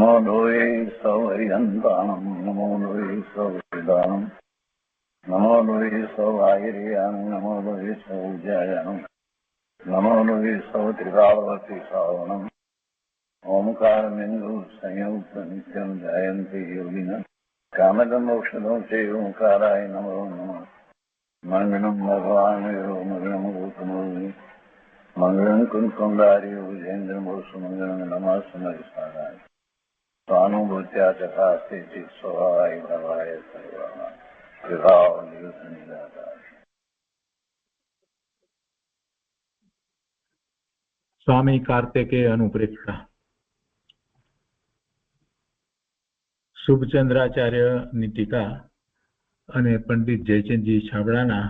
नमो लोये सौर्यन्तानं नमो लोये सौर्यदानं नमो लोये सौवायिर्यां नमो लोये सौज्यायां नमो लोये सौत्रिकावती सावनम् ओंकारमिन्दु संयुक्त नित्यं जयन्ति योगिनः कामदमोक्षदं च ओंकाराय नमो नमः मङ्गलं भगवान् यो मङ्गलं गौतमोऽग्नि मङ्गलं कुन्कुण्डार्यो विजेन्द्रमोसुमङ्गलं नमः समयसाराय स्वानुभूत्या चकास्ते चित् स्वभावाय भवाय सर्वाः विभावनिदाताय। स्वामी कार्तिकेय अनुप्रेक्षा શુભચંદ્રાચાર્યની ટીકા અને પંડિત જયચંદજી છાબડાના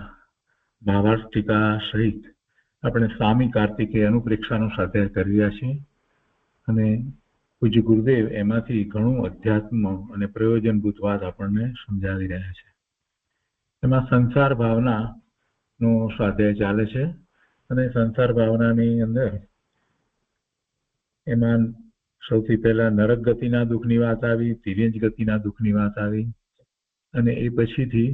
ભાવાર્થ ટીકા સહિત આપણે સ્વામી કાર્તિકેય અનુપ્રેક્ષાનો સ્વાધ્યાય કરી રહ્યા છીએ અને પૂજ્ય ગુરુદેવ એમાંથી ઘણું અધ્યાત્મ અને પ્રયોજનભૂત વાત આપણને સમજાવી રહ્યા છે. એમાં સંસાર ભાવનાનો સ્વાધ્યાય ચાલે છે અને સંસાર ભાવનાની અંદર એમાં સૌથી પહેલા નરક ગતિના દુઃખની વાત આવી, તિર્યંજ ગતિના દુઃખની વાત આવી અને એ પછીથી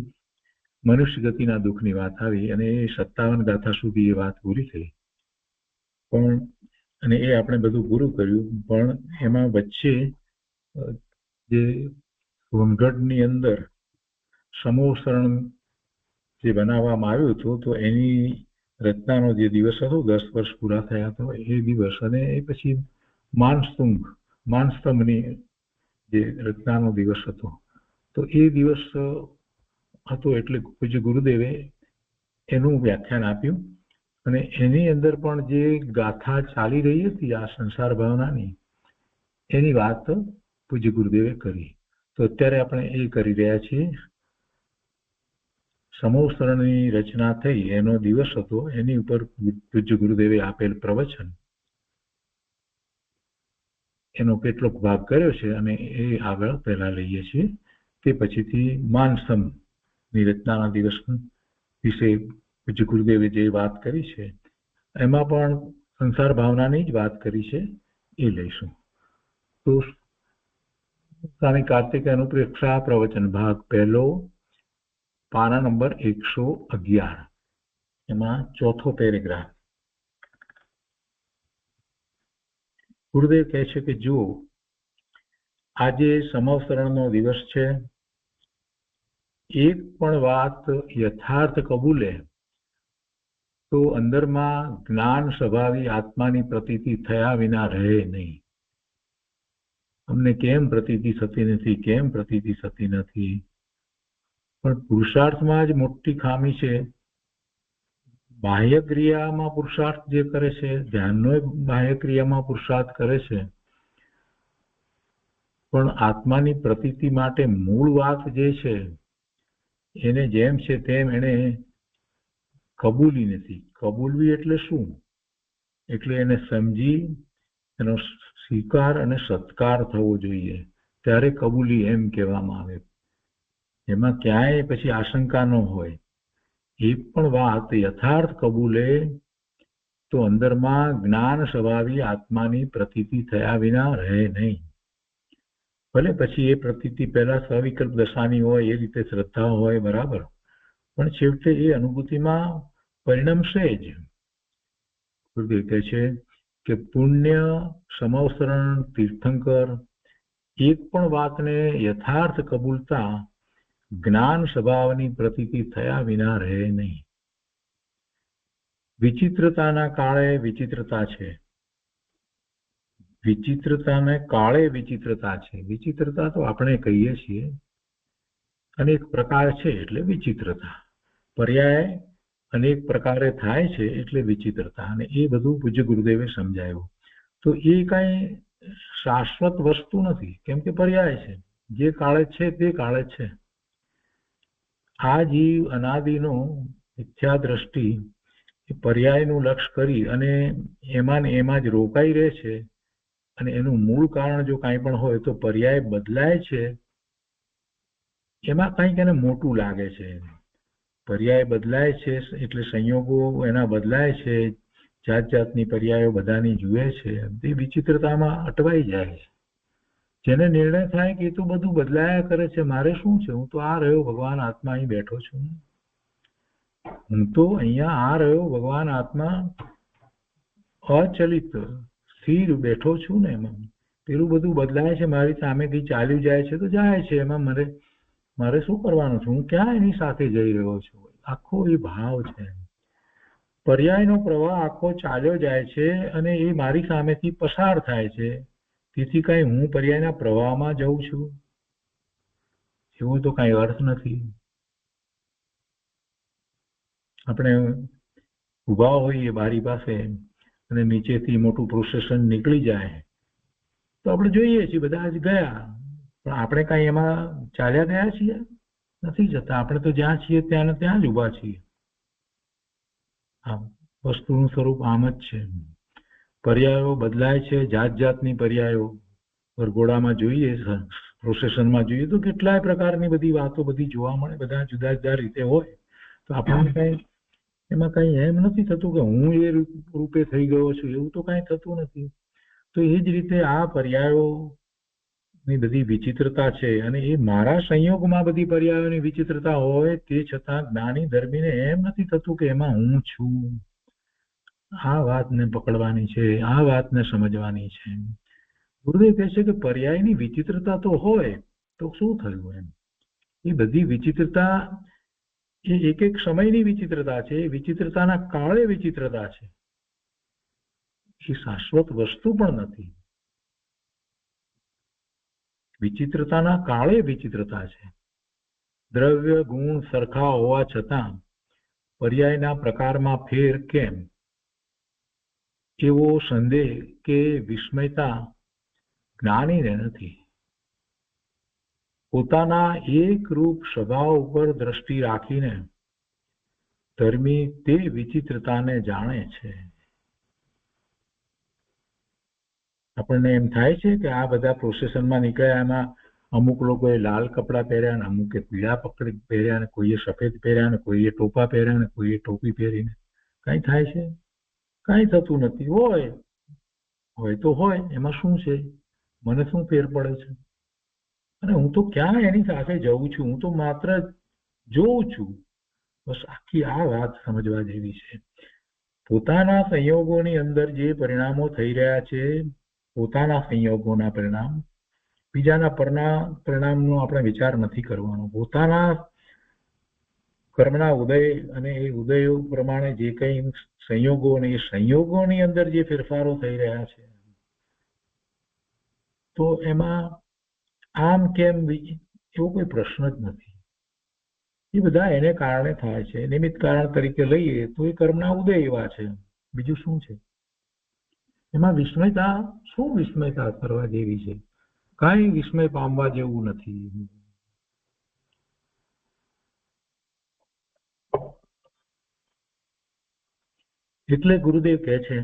મનુષ્ય ગતિના દુઃખની વાત આવી અને એ 57 ગાથા સુધી એ વાત પૂરી થઈ. પણ અને એ આપણે બધું પૂરું કર્યું, પણ એમાં વચ્ચે જે સોનગઢની અંદર સમોસરણ જે બનાવવામાં આવ્યું હતું તો એની રચનાનો જે દિવસ હતો 10 વર્ષ પૂરા થયા તો એ દિવસ અને એ પછી માનસ્તંભની જે રચનાનો દિવસ હતો તો એ દિવસ હતો એટલે પૂજ્ય ગુરુદેવે એનું વ્યાખ્યાન આપ્યું અને એની અંદર પણ જે ગાથા ચાલી રહી હતી આ સંસાર ભાવનાની એની વાત પૂજ્ય ગુરુદેવે કરી. તો અત્યારે આપણે એ કરી રહ્યા છીએ. સમોસરણની રચના થઈ એનો દિવસ હતો, એની ઉપર પૂજ્ય ગુરુદેવે આપેલ પ્રવચન એનો કેટલોક ભાગ કર્યો છે અને એ આગળ પહેલા લઈએ છીએ. તે પછીથી માનસ્તંભની રચનાના દિવસ વિશે પૂજ્ય ગુરુદેવે જે વાત કરી છે એમાં પણ સંસાર ભાવનાની જ વાત કરી છે એ લઈશું. તો સ્વામી કાર્તિકેય અનુપ્રેક્ષા પ્રવચન ભાગ પહેલો, પાના નંબર 111, એમાં ચોથો પેરેગ્રાફ. ગુરુદેવ કહે છે કે જુઓ, આજે સમવસરણનો દિવસ છે. એક પણ વાત યથાર્થ કબૂલે તો અંદરમાં જ્ઞાન સ્વભાવી આત્માની પ્રતીતિ થયા વિના રહે નહીં. અમને કેમ પ્રતીતિ થતી નથી, કેમ પ્રતીતિ થતી નથી? પણ પુરુષાર્થમાં જ મોટી ખામી છે. બાહ્ય ક્રિયામાં પુરુષાર્થ જે કરે છે, ધ્યાનનો બાહ્ય ક્રિયામાં પુરુષાર્થ કરે છે, પણ આત્માની પ્રતીતિ માટે મૂળ વાત જે છે એને જેમ છે તેમ એને કબૂલી નથી. કબૂલવી એટલે શું? એટલે એને સમજી એનો સ્વીકાર અને સત્કાર થવો જોઈએ, ત્યારે કબૂલી એમ કહેવામાં આવે. એમાં ક્યાંય પછી આશંકા ન હોય. એક પણ વાત યથાર્થ કબૂલે તો અંદરમાં જ્ઞાન સ્વભાવી આત્માની પ્રતીતિ થયા વિના રહે નહીં. ભલે પછી એ પ્રતીતિ પહેલા સવિકલ્પ દશાની હોય, એ રીતે શ્રદ્ધા હોય, બરાબર, પણ છેવટે એ અનુભૂતિમાં પરિણમશે જ. ગુરુદેવ કહે છે કે પુણ્ય, સમવસરણ, તીર્થંકર એક પણ વાતને યથાર્થ કબૂલતા જ્ઞાન સ્વભાવની પ્રતીતિ થયા વિના રહે નહીં. વિચિત્રતાના કાળે વિચિત્રતા છે. વિચિત્રતાને કાળે વિચિત્રતા છે. વિચિત્રતા તો આપણે કહીએ છીએ, અનેક પ્રકાર છે એટલે વિચિત્રતા. પર્યાય અનેક પ્રકારે થાય છે એટલે વિચિત્રતા. અને એ બધું પૂજ્ય ગુરુદેવે સમજાવ્યું. તો એ કાંઈ શાશ્વત વસ્તુ નથી, કેમ કે પર્યાય છે. જે કાળે છે તે કાળે છે. આ જીવ અનાદિનો મિથ્યા દ્રષ્ટિ એ પર્યાયનું લક્ષ્ય કરી અને એમાં ને એમાં જ રોકાઈ રહે છે. અને એનું મૂળ કારણ જો કાંઈ પણ હોય તો પર્યાય બદલાય છે એમાં કંઈક એને મોટું લાગે છે. પર્યાય બદલાય છે એટલે સંયોગો એના બદલાય છે, જાત જાતની પર્યાયો બધાની જુએ છે, તે વિચિત્રતામાં અટવાઈ જાય છે. જેને નિર્ણય થાય કે એ તો બધું બદલાયા કરે છે, મારે શું છે, હું તો આ રહ્યો ભગવાન આત્મા અહીં બેઠો છું, હું તો અહીંયા આ રહ્યો ભગવાન આત્મા અચલિત સ્થિર બેઠો છું ને, એમાં પેલું બધું બદલાય છે, મારી સામેથી ચાલ્યું જાય છે તો જાય છે, એમાં મારે શું કરવાનું છે, હું ક્યાં એની સાથે જઈ રહ્યો છું, આખો એ ભાવ છે. પર્યાયનો પ્રવાહ આખો ચાલ્યો જાય છે અને એ મારી સામેથી પસાર થાય છે, તેથી કઈ હું પર્યાયના પ્રવાહમાં જઉં છું એવો તો કઈ અર્થ નથી. આપણે ઉભા હોઈએ બારી પાસે અને નીચેથી મોટું પ્રોસેસન નીકળી જાય તો આપણે જોઈએ છીએ બધા જ ગયા, પણ આપણે કઈ એમાં ચાલ્યા ગયા છીએ? નથી જતા. આપણે તો જ્યાં છીએ ત્યાં ને ત્યાં જ ઉભા છીએ. આ વસ્તુનું સ્વરૂપ આમ જ છે. પર્યાયો બદલાય છે, જાત જાતની પર્યાયો વરઘોડામાં જોઈએ, પ્રોસેસનમાં જોઈએ તો કેટલાય પ્રકારની બધી વાતો બધી જોવા મળે, બધા જુદા જુદા રીતે હોય. તો આપણને કઈ એમાં કઈ એમ નથી થતું કે હું એ રૂપે થઈ ગયો છું, એવું તો કઈ થતું નથી. તો એ જ રીતે આ પર્યાયો ની બધી વિચિત્રતા છે, અને એ મારા સંયોગમાં બધી પર્યાયોની વિચિત્રતા હોય તે છતાં જ્ઞાની ધર્મીને એમ નથી થતું કે એમાં હું છું. આ વાતને પકડવાની છે, આ વાતને સમજવાની છે. ગુરુદેવ કહે છે કે પર્યાયની વિચિત્રતા તો હોય તો શું થયું એમ? એ બધી વિચિત્રતા એ એક એક સમયની વિચિત્રતા છે, એ વિચિત્રતાના કાળે વિચિત્રતા છે, એ શાશ્વત વસ્તુ પણ નથી. વિચિત્રતાના કાળે વિચિત્રતા છે. દ્રવ્ય ગુણ સરખા હોવા છતાં પર્યાયના પ્રકારમાં ફેર કેમ, એવો સંદેહ કે વિસ્મયતા જ્ઞાનીને નથી. પોતાના એક રૂપ સ્વભાવ ઉપર દ્રષ્ટિ રાખીને ધર્મી તે વિચિત્રતાને જાણે છે. આપણને એમ થાય છે કે આ બધા પ્રોસેસનમાં નીકળ્યા, એમાં અમુક લોકોએ લાલ કપડાં પહેર્યા ને અમુકે પીળા પહેર્યા ને કોઈએ સફેદ પહેર્યા ને કોઈએ ટોપા પહેર્યા ને કોઈએ ટોપી પહેરીને કઈ થાય છે? કઈ થતું નથી. હોય તો હોય, એમાં શું છે? મને શું ફેર પડે છે? અને હું તો ક્યાં એની સાથે જઉં છું? હું તો માત્ર જોઉં છું. બસ આખી આ વાત સમજવા જેવી છે. પોતાના સંયોગોની અંદર જે પરિણામો થઈ રહ્યા છે, પોતાના સંયોગોના પરિણામ, બીજાના પરિણામનો આપણે વિચાર નથી કરવાનો. પોતાના કર્મના ઉદય અને એ ઉદયો પ્રમાણે જે કઈ સંયોગો અને એ સંયોગોની અંદર જે ફેરફારો થઈ રહ્યા છે, તો એમાં આમ કેમ એવો કોઈ પ્રશ્ન જ નથી. એ બધા એને કારણે થાય છે. નિમિત્ત કારણ તરીકે લઈએ તો એ કર્મના ઉદય એવા છે, બીજું શું છે એમાં? વિસ્મયતા શું વિસ્મયતા કરવા જેવી છે? કઈ વિસ્મય પામવા જેવું નથી. એટલે ગુરુદેવ કહે છે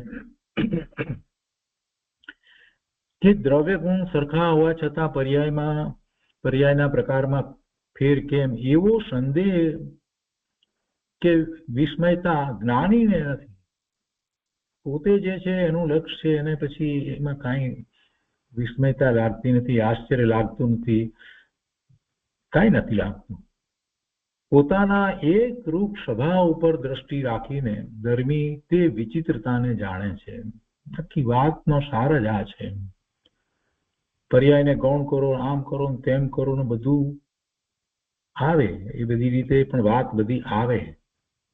કે દ્રવ્ય ગુણ સરખા હોવા છતાં પર્યાયના પ્રકારમાં ફેર કેમ, એવો સંદેહ કે વિસ્મયતા જ્ઞાનીને નથી. પોતે જે છે એનું લક્ષ્ય છે, અને પછી એમાં કાંઈ વિસ્મયતા લાગતી નથી, આશ્ચર્ય લાગતું નથી, કાંઈ નથી લાગતું. પોતાના એક રૂપ સ્વભાવ ઉપર દ્રષ્ટિ રાખીને ધર્મી તે વિચિત્રતાને જાણે છે. આખી વાતનો સાર જ આ છે. પર્યાયને ગૌણ કરો, આમ કરો ને તેમ કરો ને બધું આવે, એ બધી રીતે પણ વાત બધી આવે,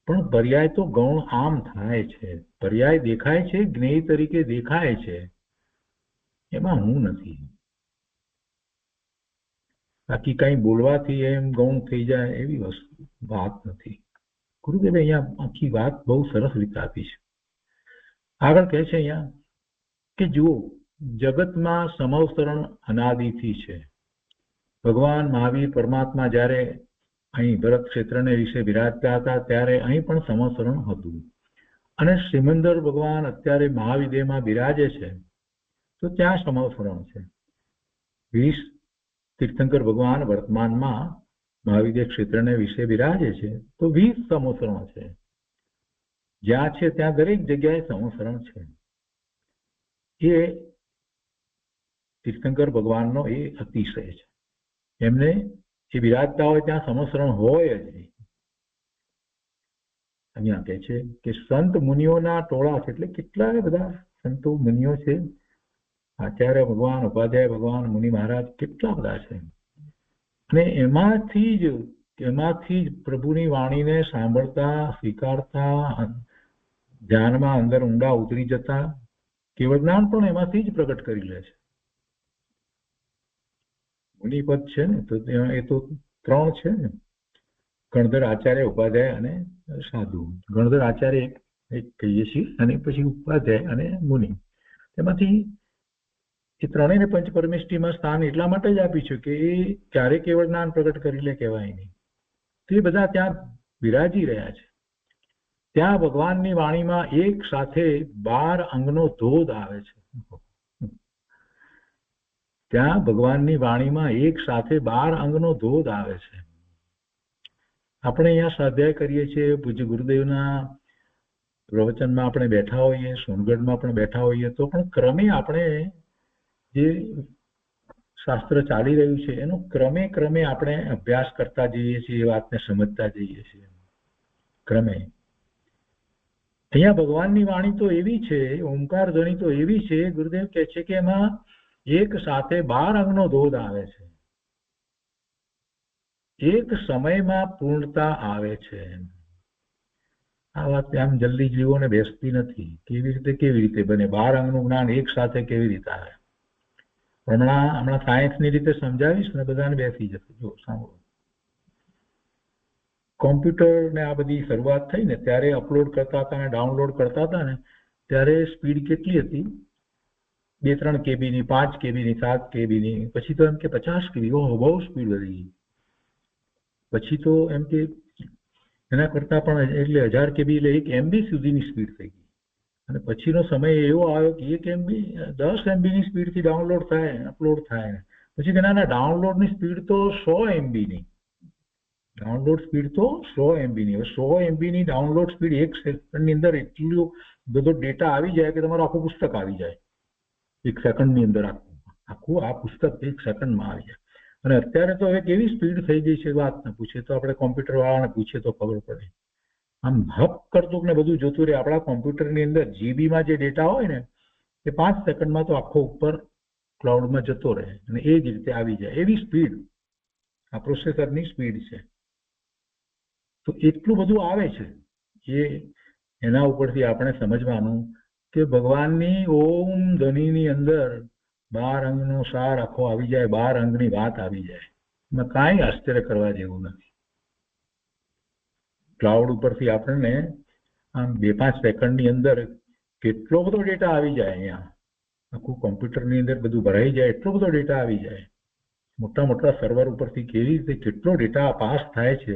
પણ પર્યાય તો ગૌણ આમ થાય છે. પર્યાય દેખાય છે, જ્ઞેય તરીકે દેખાય છે, એમાં હું નથી. બાકી કઈ બોલવાથી એમ ગૌણ થઈ જાય એવી વાત નથી. ગુરુદેવે અહીંયા આખી વાત બહુ સરસ રીતે આપી છે. આગળ કહે છે અહીંયા કે જુઓ, જગતમાં સમવસરણ અનાદિથી છે. ભગવાન મહાવીર પરમાત્મા જ્યારે અહીં ભરત ક્ષેત્રને વિશે બિરાજતા હતા ત્યારે અહીં પણ સમવસરણ હતું, અને સિમંદર ભગવાન અત્યારે મહાવિદ્યમાં બિરાજે છે તો ત્યાં સમવસરણ છે. 20 તીર્થંકર ભગવાન વર્તમાનમાં મહાવિદ્ય ક્ષેત્રને વિશે બિરાજે છે તો 20 સમવસરણ છે. જ્યાં છે ત્યાં દરેક જગ્યાએ સમવસરણ છે. એ તીર્થંકર ભગવાનનો એ અતિશય છે. એમને એ બિરાજતા હોય ત્યાં સમસરણ હોય જ નહીં. અહીંયા કહે છે કે સંત મુનિઓના ટોળા છે, એટલે કેટલાય બધા સંતો મુનિઓ છે, આચાર્ય ભગવાન, ઉપાધ્યાય ભગવાન, મુનિ મહારાજ કેટલા બધા છે. અને એમાંથી જ પ્રભુની વાણીને સાંભળતા, સ્વીકારતા, ધ્યાનમાં અંદર ઊંડા ઉતરી જતા, કેવળ જ્ઞાન પણ એમાંથી જ પ્રગટ કરી લે છે. મુનિપદ છે ને તો એ તો 3 છે ને, ગણધર, આચાર્ય, ઉપાધ્યાય અને સાધુ. ગણધર, આચાર્ય એક કહીએ છીએ, અને પછી ઉપાધ્યાય અને મુનિ. એમાંથી એ ત્રણેયને પંચ પરમેષ્ઠીમાં સ્થાન એટલા માટે જ આપ્યું છે કે એ ક્યારે કેવળ જ્ઞાન પ્રગટ કરી લે કહેવાય નહીં. તે બધા ત્યાં બિરાજી રહ્યા છે. ત્યાં ભગવાનની વાણીમાં એક સાથે 12 અંગનો ધોધ આવે છે. ત્યાં ભગવાનની વાણીમાં એક સાથે 12 અંગનો ધોધ આવે છે. આપણે અહીંયા સ્વાધ્યાય કરીએ છીએ, પૂજ્ય ગુરુદેવના પ્રવચનમાં આપણે બેઠા હોઈએ, સોનગઢમાં પણ બેઠા હોઈએ, તો પણ ક્રમે આપણે જે શાસ્ત્ર ચાલી રહ્યું છે એનો ક્રમે આપણે અભ્યાસ કરતા જઈએ છીએ, એ વાતને સમજતા જઈએ છીએ ક્રમે. અહીંયા ભગવાનની વાણી તો એવી છે, ઓમકાર ધ્વનિ તો એવી છે, ગુરુદેવ કહે છે કે એમાં એક સાથે 12 અંગનો ધોધ આવે છે, એક સમયમાં પૂર્ણતા આવે છે. આ વાત આમ જલ્દી જીવોને બેસતી નથી. કેવી રીતે બને 12 અંગનું જ્ઞાન એક સાથે કેવી રીતે આવે? હમણાં સાયન્સની રીતે સમજાવીશ ને બધાને બેસી જશે. જો સાંભળો, કોમ્પ્યુટર ને આ બધી શરૂઆત થઈ ને ત્યારે અપલોડ કરતા હતા ને ડાઉનલોડ કરતા હતા ને ત્યારે સ્પીડ કેટલી હતી? 2-3 કેબીની, 5 કેબીની, 7 કેબીની. પછી તો એમ કે 50 કેબી. ઓહો, બહુ સ્પીડ વધી ગઈ. પછી તો એમ કે એના કરતા પણ એટલે 1000 કેબી એટલે 1 MB સુધીની સ્પીડ થઈ ગઈ. અને પછીનો સમય એવો આવ્યો કે 1 MB 10 MBની સ્પીડથી ડાઉનલોડ થાય, અપલોડ થાય. પછી કે ના, ડાઉનલોડની સ્પીડ તો 100 MBની. ડાઉનલોડ સ્પીડ તો 100 MBની. હવે 100 MBની ડાઉનલોડ સ્પીડ 1 સેકન્ડની અંદર એટલો બધો ડેટા આવી જાય કે તમારું આખું પુસ્તક આવી જાય 1 સેકન્ડની અંદર. આખું આ પુસ્તક 1 સેકન્ડમાં આવી જાય. અને અત્યારે તો હવે કેવી સ્પીડ થઈ ગઈ છે, વાત ન પૂછે. તો આપણે કોમ્પ્યુટર વાળાને પૂછીએ તો ખબર પડે. આમ હપ કરતું ને બધું જોતું રહે. આપણા કોમ્પ્યુટરની અંદર જીબીમાં જે ડેટા હોય ને એ 5 સેકન્ડમાં તો આખો ઉપર ક્લાઉડમાં જતો રહે અને એ જ રીતે આવી જાય. એવી સ્પીડ આ પ્રોસેસરની સ્પીડ છે. તો એટલું બધું આવે છે. એના ઉપરથી આપણે સમજવાનું કે ભગવાનની ઓમ ધ્વનિની અંદર 12 અંગનો સાર આખો આવી જાય, 12 અંગની વાત આવી જાય. એમાં કાંઈ આશ્ચર્ય કરવા જેવું નથી. ક્લાઉડ ઉપરથી આપણને આમ 2-5 સેકન્ડની અંદર કેટલો બધો ડેટા આવી જાય. અહીંયા આખું કોમ્પ્યુટરની અંદર બધું ભરાઈ જાય, એટલો બધો ડેટા આવી જાય. મોટા સર્વર ઉપરથી કેવી રીતે કેટલો ડેટા પાસ થાય છે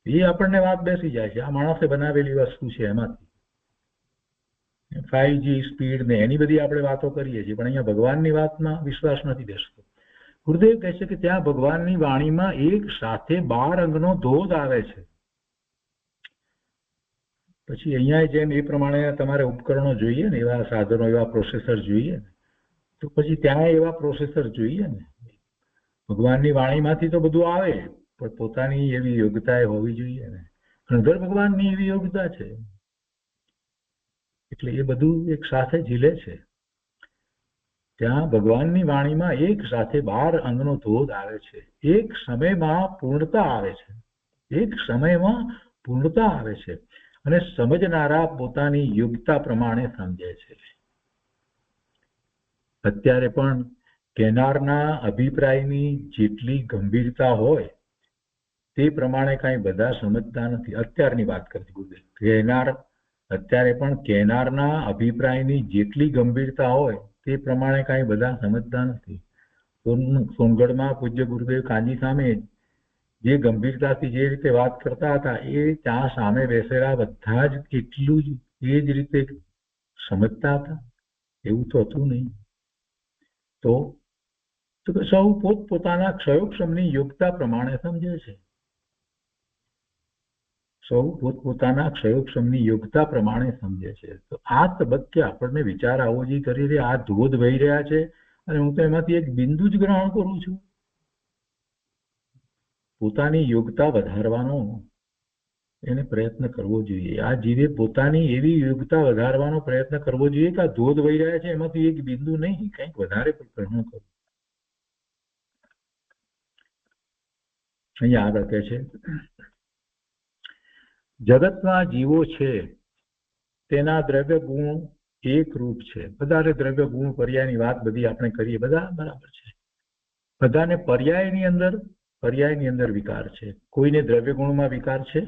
એ આપણને વાત બેસી જાય છે. આ માણસે બનાવેલી વસ્તુ છે. એમાંથી 5G સ્પીડ ને એની બધી આપણે વાતો કરીએ છીએ, પણ અહીંયા ભગવાનની વાતમાં વિશ્વાસ નથી બેસતો. ગુરુદેવ કહે છે કે ત્યાં ભગવાનની વાણીમાં એક સાથે 12 અંગનો ધોધ આવે છે. પછી અહીંયા જેમ એ પ્રમાણે તમારે ઉપકરણો જોઈએ ને, એવા સાધનો, એવા પ્રોસેસર જોઈએ ને, તો પછી ત્યાં એવા પ્રોસેસર જોઈએ ને. ભગવાનની વાણીમાંથી તો બધું આવે, પણ પોતાની એવી યોગ્યતા હોવી જોઈએ ને. ગણધર ભગવાનની એવી યોગ્યતા છે એટલે એ બધું એક સાથે ઝીલે છે. ત્યાં ભગવાનની વાણીમાં એક સાથે 12 અંગનો ધોધ આવે છે. એક સમયમાં પૂર્ણતા આવે છે. એક સમયમાં પૂર્ણતા આવે છે. અને સમજનારા પોતાની યોગ્યતા પ્રમાણે સમજે છે. અત્યારે પણ કહેનારના અભિપ્રાયની જેટલી ગંભીરતા હોય તે પ્રમાણે કાંઈ બધા સમજતા નથી. અત્યારની વાત કરતી ગુરુદેવ. અત્યારે પણ કહેનારના અભિપ્રાયની જેટલી ગંભીરતા હોય તે પ્રમાણે કાંઈ બધા સમજતા નથી. સોનગઢમાં પૂજ્ય ગુરુદેવ કાંજી સામે જે ગંભીરતાથી જે રીતે વાત કરતા હતા એ ત્યાં સામે બેસેલા બધા જ એટલું જ એ જ રીતે સમજતા હતા એવું તો હતું નહીં. તો સૌ પોતપોતાના ક્ષયોક્ષમની યોગ્યતા પ્રમાણે સમજે છે. સૌ પોતપોતાના ક્ષયોક્ષમની યોગ્યતા પ્રમાણે સમજે છે. તો આ તબક્કે આપણને વિચાર આવવો જોઈએ કરી આ ધોધ વહી રહ્યા છે અને હું તો એમાંથી એક બિંદુ જ ગ્રહણ કરું છું. પોતાની યોગ્યતા વધારવાનો એને પ્રયત્ન કરવો જોઈએ. આ જીવે પોતાની એવી યોગ્યતા વધારવાનો પ્રયત્ન કરવો જોઈએ કે આ ધોધ વહી રહ્યા છે એમાંથી એક બિંદુ નહીં, કંઈક વધારે ગ્રહણ કરવું. અહીંયા આગળ કહે છે, જગતમાં જીવો છે તેના દ્રવ્ય ગુણ એક રૂપ છે. બધાને દ્રવ્ય ગુણ પર્યાયની વાત બધી આપણે કરીએ, બધા બરાબર છે. બધાને પર્યાયની અંદર વિકાર છે. કોઈને દ્રવ્ય ગુણમાં વિકાર છે,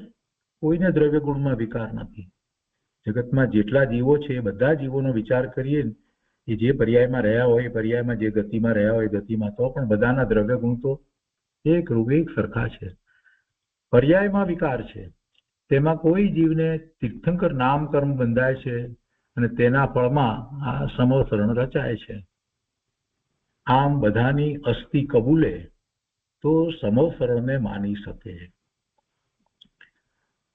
કોઈને દ્રવ્ય ગુણમાં વિકાર નથી. જગતમાં જેટલા જીવો છે એ બધા જીવોનો વિચાર કરીએ, એ જે પર્યાયમાં રહ્યા હોય, પર્યાયમાં જે ગતિમાં રહ્યા હોય ગતિમાં, તો પણ બધાના દ્રવ્ય ગુણ તો એક રૂપ એક સરખા છે. પર્યાયમાં વિકાર છે, તેમાં કોઈ જીવને તીર્થંકર નામ કર્મ બંધાય છે અને તેના ફળમાં આ સમોસરણ રચાય છે. આમ બધાની અસ્થિ કબૂલે તો સમોસરણને માની શકે.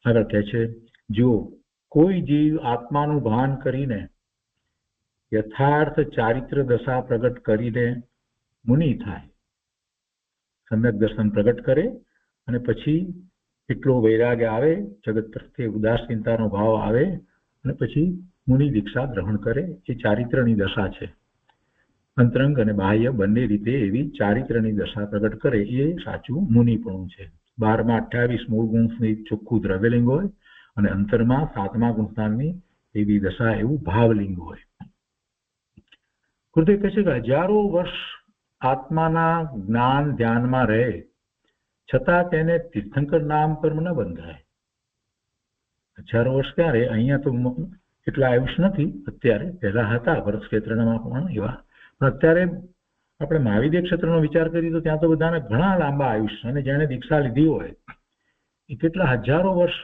આગળ કહે છે, જો કોઈ જીવ આત્માનું ભાન કરીને યથાર્થ ચારિત્ર દશા પ્રગટ કરીને મુનિ થાય, સમ્યક દર્શન પ્રગટ કરે અને પછી એટલો વૈરાગ્ય આવે, જગત પ્રત્યે ઉદાસીનતાનો ભાવ આવે અને પછી મુનિ દીક્ષા ગ્રહણ કરે, એ ચારિત્રની દશા છે. અંતરંગ અને બાહ્ય બંને રીતે એવી ચારિત્રની દશા પ્રગટ કરે એ સાચું મુનિપણું છે. 12માં 28 મૂળ ગુણની ચોખ્ખું દ્રવ્યલિંગ હોય અને અંતરમાં 7મા ગુણસ્થાનની એવી દશા એવું ભાવલિંગ હોય. ગુરુદેવ કહે છે કે હજારો વર્ષ આત્માના જ્ઞાન ધ્યાનમાં રહે છતાં તેને તીર્થંકર નામ કર્મ ન બંધાય. હજારો વર્ષ ક્યાં રહે? અહીંયા તો એટલા આયુષ્ય નથી અત્યારે, પહેલા હતા ભરત ક્ષેત્રમાં પણ એવા, પણ અત્યારે આપણે મહાવિદ્ય ક્ષેત્રનો વિચાર કરીએ તો ત્યાં તો બધાને ઘણા લાંબા આયુષ્ય, અને જેણે દીક્ષા લીધી હોય એ કેટલા હજારો વર્ષ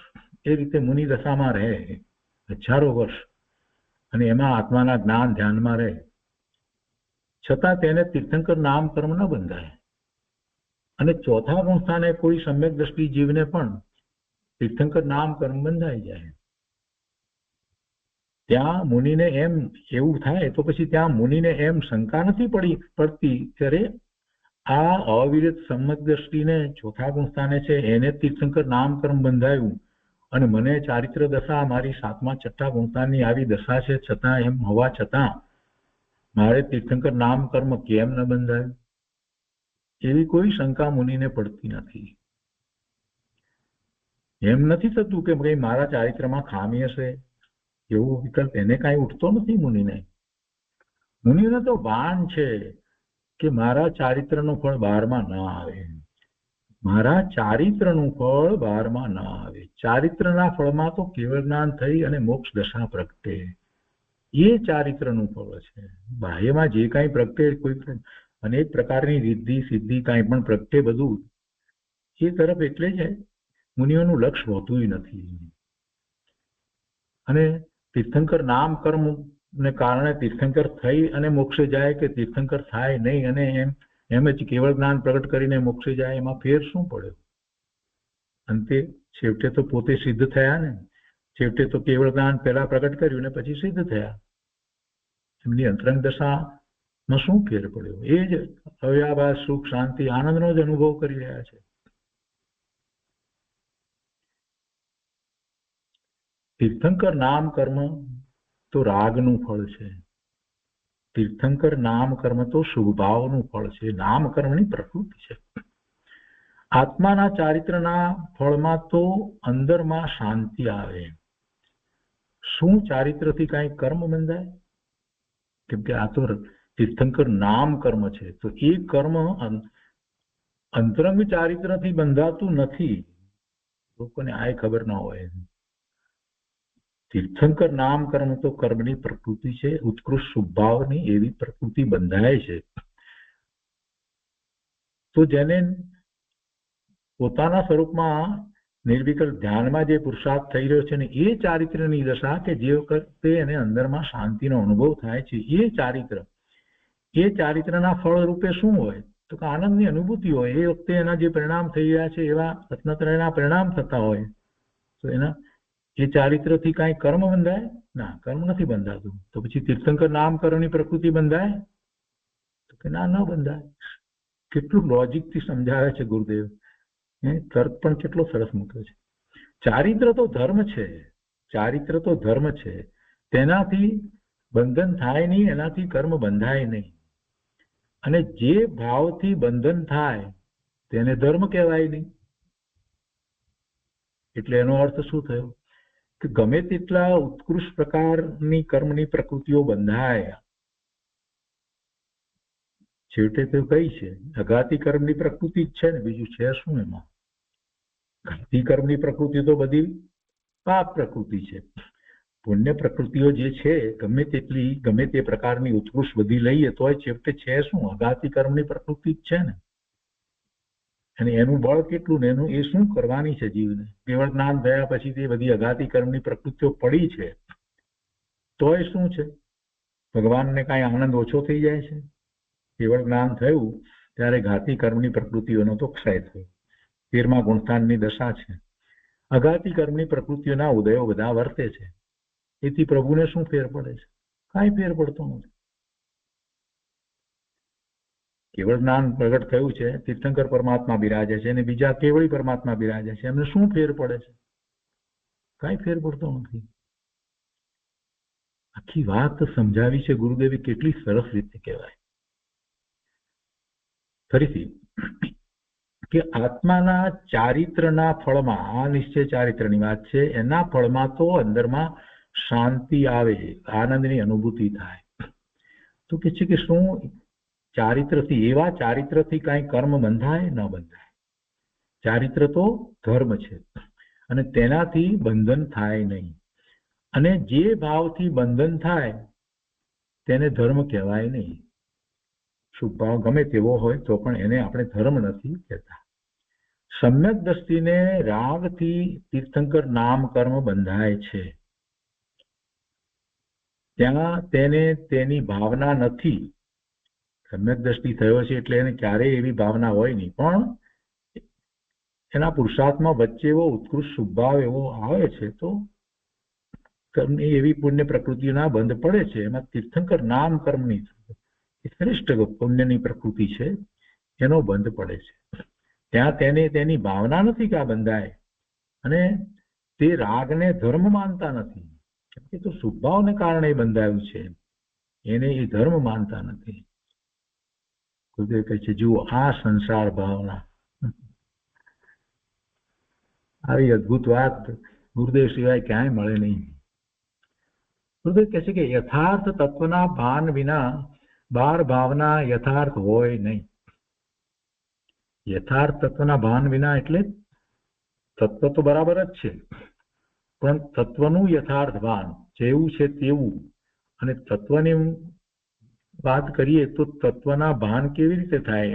એ રીતે મુનિ દશામાં રહે, હજારો વર્ષ, અને એમાં આત્માના જ્ઞાન ધ્યાનમાં રહે છતાં તેને તીર્થંકર નામ કર્મ ન બંધાય. અને ચોથા ગુણસ્થાને કોઈ સમ્યક દ્રષ્ટિ જીવને પણ તીર્થંકર નામ કર્મ બંધાઈ જાય. ત્યાં મુનિને એમ એવું થાય તો પછી ત્યાં મુનિને એમ શંકા નથી પડતી ત્યારે આ અવિરત સમ્યક દ્રષ્ટિને ચોથા ગુણસ્થાને છે એને તીર્થંકર નામ કર્મ બંધાયું, અને મને ચારિત્ર દશા મારી 7મા 6ઠા ગુણસ્થાનની આવી દશા છે, છતાં એમ હોવા છતાં મારે તીર્થંકર નામ કર્મ કેમ ન બંધાયું? એવી કોઈ શંકા મુનિને પડતી નથી. એમ નથી થતું કે ભાઈ મારા ચારિત્રમાં ખામી હશે, એવો વિકલ્પ એને કાંઈ ઉઠતો નથી મુનિને. મુનિને તો ભાન છે કે મારા ચારિત્રનું ફળ 12માં ન આવે, મારા ચારિત્રનું ફળ 12માં ન આવે. ચારિત્રના ફળમાં તો કેવળ જ્ઞાન થઈ અને મોક્ષ દશા પ્રગટે, એ ચારિત્રનું ફળ છે. બાહ્યમાં જે કાંઈ પ્રગટે, કોઈ અનેક પ્રકારની રિદ્ધિ સિદ્ધિ કાંઈ પણ પ્રગટે, બધું એ તરફ એટલે જ મુનિઓનું લક્ષ્ય હોતું નથી. અને તીર્થંકર નામ કર્મ ને કારણે તીર્થંકર થઈ અને મોક્ષે જાય કે તીર્થંકર થાય નહીં અને એમ જ કેવળ જ્ઞાન પ્રગટ કરીને મોક્ષે જાય, એમાં ફેર શું પડ્યો? અંતે છેવટે તો પોતે સિદ્ધ થયા ને, છેવટે તો કેવળ જ્ઞાન પહેલા પ્રગટ કર્યું ને પછી સિદ્ધ થયા. એમની અંતરંગ દશામાં શું ફેર પડ્યો? એ જ અવ્યાભાસ સુખ શાંતિ આનંદનો જ અનુભવ કરી રહ્યા છે. તીર્થંકર નામ કર્મ તો રાગનું ફળ છે, તીર્થંકર નામ કર્મ તો શુભભાવનું ફળ છે, નામ કર્મની પ્રકૃતિ છે. આત્માના ચારિત્રના ફળમાં તો અંદરમાં શાંતિ આવે. શું ચારિત્રથી કાંઈ કર્મ બંધાય? કેમ કે આ તો તીર્થંકર નામ કર્મ છે, તો એ કર્મ અંતરંગ ચારિત્રથી બંધાતું નથી. લોકોને આ ખબર ન હોય. તીર્થંકર નામ કર્મ તો કર્મની પ્રકૃતિ છે, ઉત્કૃષ્ટ શુભભાવની એવી પ્રકૃતિ બંધાય છે. તો જેને પોતાના સ્વરૂપમાં નિર્વિકલ્પ ધ્યાનમાં જે પુરુષાર્થ થઈ રહ્યો છે ને, એ ચારિત્રની દશા કે જે વખતે એને અંદરમાં શાંતિનો અનુભવ થાય છે, એ ચારિત્રના ફળ રૂપે શું હોય તો કે આનંદની અનુભૂતિ હોય. એ વખતે એના જે પરિણામ થઈ રહ્યા છે એવા રત્નત્રયના પરિણામ થતા હોય, તો એના એ ચારિત્રથી કાંઈ કર્મ બંધાય ના, કર્મ નથી બંધાતું. તો પછી તીર્થંકર નામ કર્મની પ્રકૃતિ બંધાય? તો કે ના ન બંધાય. કેટલું લોજિકથી સમજાવે છે ગુરુદેવ. તર્ક પણ કેટલો સરસ મૂક્યો છે. ચારિત્ર તો ધર્મ છે, ચારિત્ર તો ધર્મ છે, તેનાથી બંધન થાય નહીં, એનાથી કર્મ બંધાય નહીં. અને જે ભાવથી બંધન થાય તેને ધર્મ કહેવાય નહીં. એટલે એનો અર્થ શું થયો કે ગમે તેટલા ઉત્કૃષ્ટ પ્રકારની કર્મની પ્રકૃતિઓ બંધાય, છેવટે તો કઈ છે? અઘાતી કર્મની પ્રકૃતિ જ છે ને, બીજું છે શું એમાં? ઘાતી કર્મની પ્રકૃતિ તો બધી પાપ પ્રકૃતિ છે. પુણ્ય પ્રકૃતિઓ જે છે ગમે તેટલી, ગમે તે પ્રકારની ઉત્કૃષ્ટ બધી લઈએ તોય છેવટે છે શું? અઘાતી કર્મની પ્રકૃતિ જ છે ને. અને એનું બળ કેટલું ને એનું એ શું કરવાની છે જીવને? કેવળ જ્ઞાન થયા પછી તે બધી અઘાતી કર્મની પ્રકૃતિઓ પડી છે તોય શું છે? ભગવાનને કાંઈ આનંદ ઓછો થઈ જાય છે? કેવળ જ્ઞાન થયું ત્યારે ઘાતી કર્મની પ્રકૃતિઓનો તો ક્ષય થયો. 13મા ગુણસ્થાનની દશા છે. અઘાતી કર્મની પ્રકૃતિઓના ઉદયો બધા વર્તે છે. એથી પ્રભુને શું ફેર પડે છે? કાંઈ ફેર પડતો નથી. કેવળ જ્ઞાન પ્રગટ થયું છે, તીર્થંકર પરમાત્મા બિરાજે છે અને બીજા કેવળી પરમાત્મા બિરાજે છે, એમને શું ફેર પડે છે? કાંઈ ફેર પડતો નથી. આખી વાત સમજાવી છે ગુરુદેવી, કેટલી સરસ રીતે કહેવાય. ફરીથી કે આત્માના ચારિત્રના ફળમાં, આ નિશ્ચય ચારિત્રની વાત છે, એના ફળમાં તો અંદરમાં શાંતિ આવે, આનંદની અનુભૂતિ થાય. તો કે છે કે શું ચારિત્રથી, એવા ચારિત્રથી કાંઈ કર્મ બંધાય? ન બંધાય. ચારિત્ર તો ધર્મ છે અને તેનાથી બંધન થાય નહીં. અને જે ભાવથી બંધન થાય તેને ધર્મ કહેવાય નહીં. શુભ ભાવ ગમે તેવો હોય તો પણ એને આપણે ધર્મ નથી કહેતા. સમ્યક દ્રષ્ટિને રાગથી તીર્થંકર નામ કર્મ બંધાય છે, ત્યાં તેને તેની ભાવના નથી. સમ્યક દ્રષ્ટિ થયો છે એટલે એને ક્યારેય એવી ભાવના હોય નહીં, પણ એના પુરુષાર્થમાં વચ્ચે એવો ઉત્કૃષ્ટ શુભભાવ એવો આવે છે તો કર્મની એવી પુણ્ય પ્રકૃતિના બંધ પડે છે. એમાં તીર્થંકર નામ કર્મની શ્રેષ્ઠ પુણ્યની પ્રકૃતિ છે એનો બંધ પડે છે. ત્યાં તેને તેની ભાવના નથી કે આ બંધાય, અને તે રાગને ધર્મ માનતા નથી. એ તો શુભભાવને કારણે બંધાયું છે, એને એ ધર્મ માનતા નથી. ગુરુદેવ કહે છે જુઓ આ સંસાર ભાવના. આવી અદભુત વાત ગુરુદેવ સિવાય ક્યાંય મળે નહીં. ગુરુદેવ કહે છે કે યથાર્થ તત્વના ભાન વિના બાર ભાવના યથાર્થ હોય નહીં. યથાર્થ તત્વના ભાન વિના એટલે તત્વ તો બરાબર જ છે, પણ તત્વનું યથાર્થ ભાન જેવું છે તેવું. અને તત્વની વાત કરીએ તો તત્વના ભાન કેવી રીતે થાય?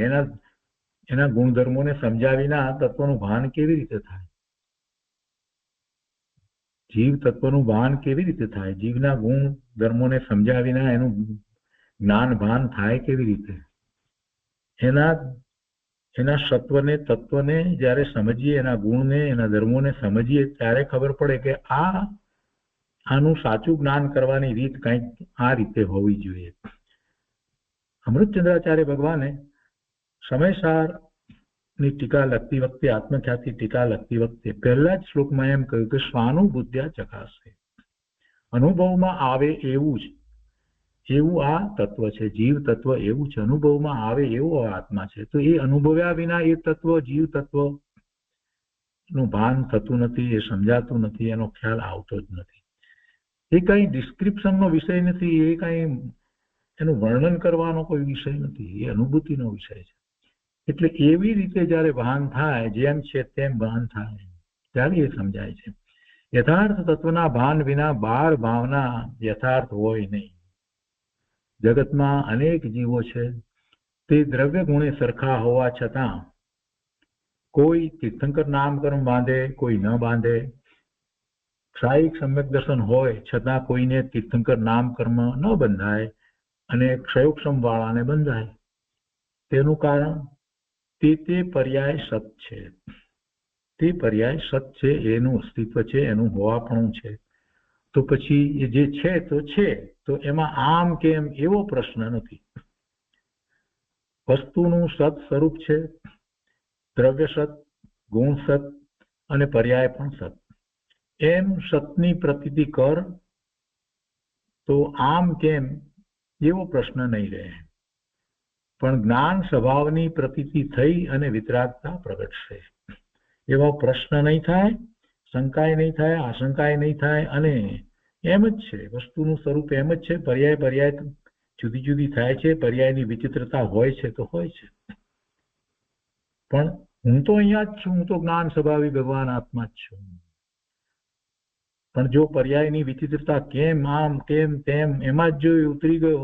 એના ગુણધર્મોને સમજ્યા વિના તત્વનું ભાન કેવી રીતે થાય? જીવ તત્વનું ભાન કેવી રીતે થાય? જીવના ગુણ ધર્મોને સમજ્યા વિના એનું જ્ઞાન ભાન થાય કેવી રીતે? એના સત્વને તત્વને જ્યારે સમજીએ, એના ગુણને એના ધર્મોને સમજીએ ત્યારે ખબર પડે કે આનું સાચું જ્ઞાન કરવાની રીત કંઈક આ રીતે હોવી જોઈએ. અમૃતચંદ્રાચાર્ય ભગવાને સમયસારની ટીકા લખતી વખતે, આત્મખ્યાતિ ટીકા લખતી વખતે પહેલા જ શ્લોકમાં એમ કહ્યું કે સ્વાનુભૂત્યા ચકાસે, અનુભવમાં આવે એવું આ તત્વ છે, જીવ તત્વ એવું છે, અનુભવમાં આવે એવો આત્મા છે. તો એ અનુભવ્યા વિના એ તત્વ, જીવ તત્વ નું ભાન થતું નથી, એ સમજાતું નથી, એનો ખ્યાલ આવતો જ નથી. એ કઈ ડિસ્ક્રિપ્શનનો વિષય નથી, એ કઈ એનું વર્ણન કરવાનો કોઈ વિષય નથી, એ અનુભૂતિનો વિષય છે. એટલે એવી રીતે જયારે ભાન થાય, જેમ છે તેમ ભાન થાય ત્યારે એ સમજાય છે. યથાર્થ તત્વના ભાન વિના બાર ભાવના યથાર્થ હોય નહીં. જગતમાં અનેક જીવો છે, તે દ્રવ્ય ગુણે સરખા હોવા છતાં કોઈ તીર્થંકર નામકર્મ બાંધે, કોઈ ન બાંધે. ક્ષાયિક સમ્યક દર્શન હોય છતાં કોઈને તીર્થંકર નામકર્મ ન બંધાય અને ક્ષયોક્ષમ વાળાને બંધાય. તેનું કારણ તે પર્યાય સત છે. તે પર્યાય સત છે, એનું અસ્તિત્વ છે, એનું હોવાપણું છે. તો પછી એ જે છે તો એમાં આમ કેમ એવો પ્રશ્ન નથી. વસ્તુનું સત સ્વરૂપ છે, દ્રવ્ય સત, ગુણ સત અને પર્યાય પણ સત. એમ સતની પ્રતીતિ કર તો આમ કેમ એવો પ્રશ્ન નહીં રહે, પણ જ્ઞાન સ્વભાવની પ્રતીતિ થઈ અને વિતરાગતા પ્રગટશે. એવો પ્રશ્ન નહીં થાય, શંકાય નહીં થાય, આશંકાય નહીં થાય, અને એમ જ છે, વસ્તુનું સ્વરૂપ એમ જ છે. પર્યાય પર્યાય જુદી જુદી થાય છે, પર્યાયની વિચિત્રતા હોય છે તો હોય છે, પણ હું તો અહીંયા જ છું, હું તો જ્ઞાન સ્વભાવી ભગવાન આત્મા જ છું. પણ જો પર્યાયની વિચિત્રતા કેમ આમ કેમ તેમ એમાં જ જો ઉતરી ગયો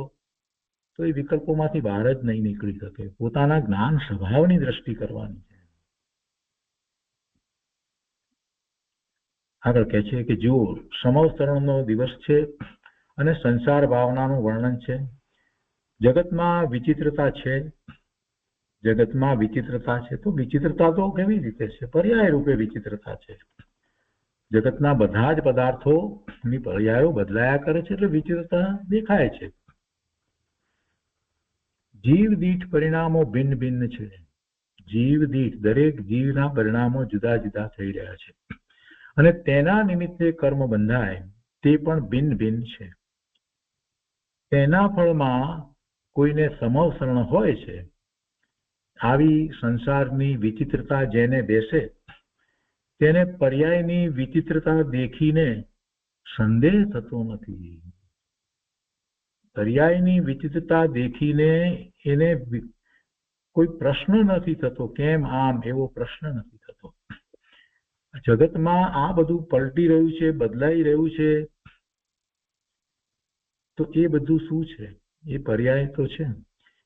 તો એ વિકલ્પોમાંથી બહાર જ નહીં નીકળી શકે. પોતાના જ્ઞાન સ્વભાવની દ્રષ્ટિ કરવાની છે. આગળ કહે છે કે જો સમવતરણનો દિવસ છે અને સંસાર ભાવનાનું વર્ણન છે. જગતમાં વિચિત્રતા છે, જગતમાં વિચિત્રતા છે, તો વિચિત્રતા તો કેવી રીતે છે? પર્યાય રૂપે વિચિત્રતા છે. જગતના બધા જ પદાર્થોની પર્યાયો બદલાયા કરે છે, એટલે વિચિત્રતા દેખાય છે. જીવ દીઠ પરિણામો ભિન્ન ભિન્ન છે. જીવ દીઠ દરેક જીવના પરિણામો જુદા જુદા થઈ રહ્યા છે, અને તેના નિમિત્તે કર્મ બંધાય તે પણ ભિન્ન ભિન્ન છે. તેના ફળમાં કોઈને સમવસરણ હોય છે. આવી સંસારની વિચિત્રતા જેને બેસે તેને પર્યાયની વિચિત્રતા દેખીને સંદેહ થતો નથી. પર્યાયની વિચિત્રતા દેખીને એને કોઈ પ્રશ્ન નથી થતો, કેમ આમ એવો પ્રશ્ન નથી થતો. જગતમાં આ બધું પલટી રહ્યું છે, બદલાઈ રહ્યું છે, તો એ બધું શું છે? એ પર્યાય તો છે.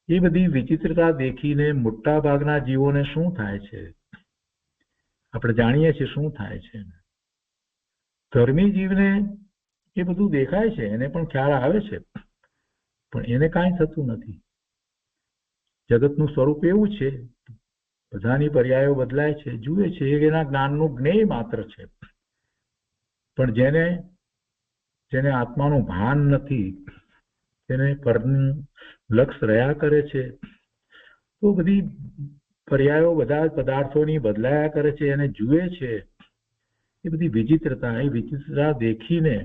એ બધી વિચિત્રતા દેખીને મોટા ભાગના જીવોને શું થાય છે? આપણે જાણીએ છીએ શું થાય છે. ધર્મી જીવને એ બધું દેખાય છે, એને પણ ખ્યાલ આવે છે, પણ એને કાંઈ થતું નથી. જગતનું સ્વરૂપ એવું છે, બધાની પર્યાયો બદલાય છે, જુએ છે, એના જ્ઞાનનું જ્ઞેય માત્ર છે. પણ જેને આત્માનું ભાન નથી, તેને પરનું લક્ષ રહ્યા કરે છે, તો બધી પર્યાયો બધા પદાર્થોની બદલાયા કરે છે, એને જુએ છે. એ બધી વિચિત્રતા, એ વિચિત્રતા દેખીને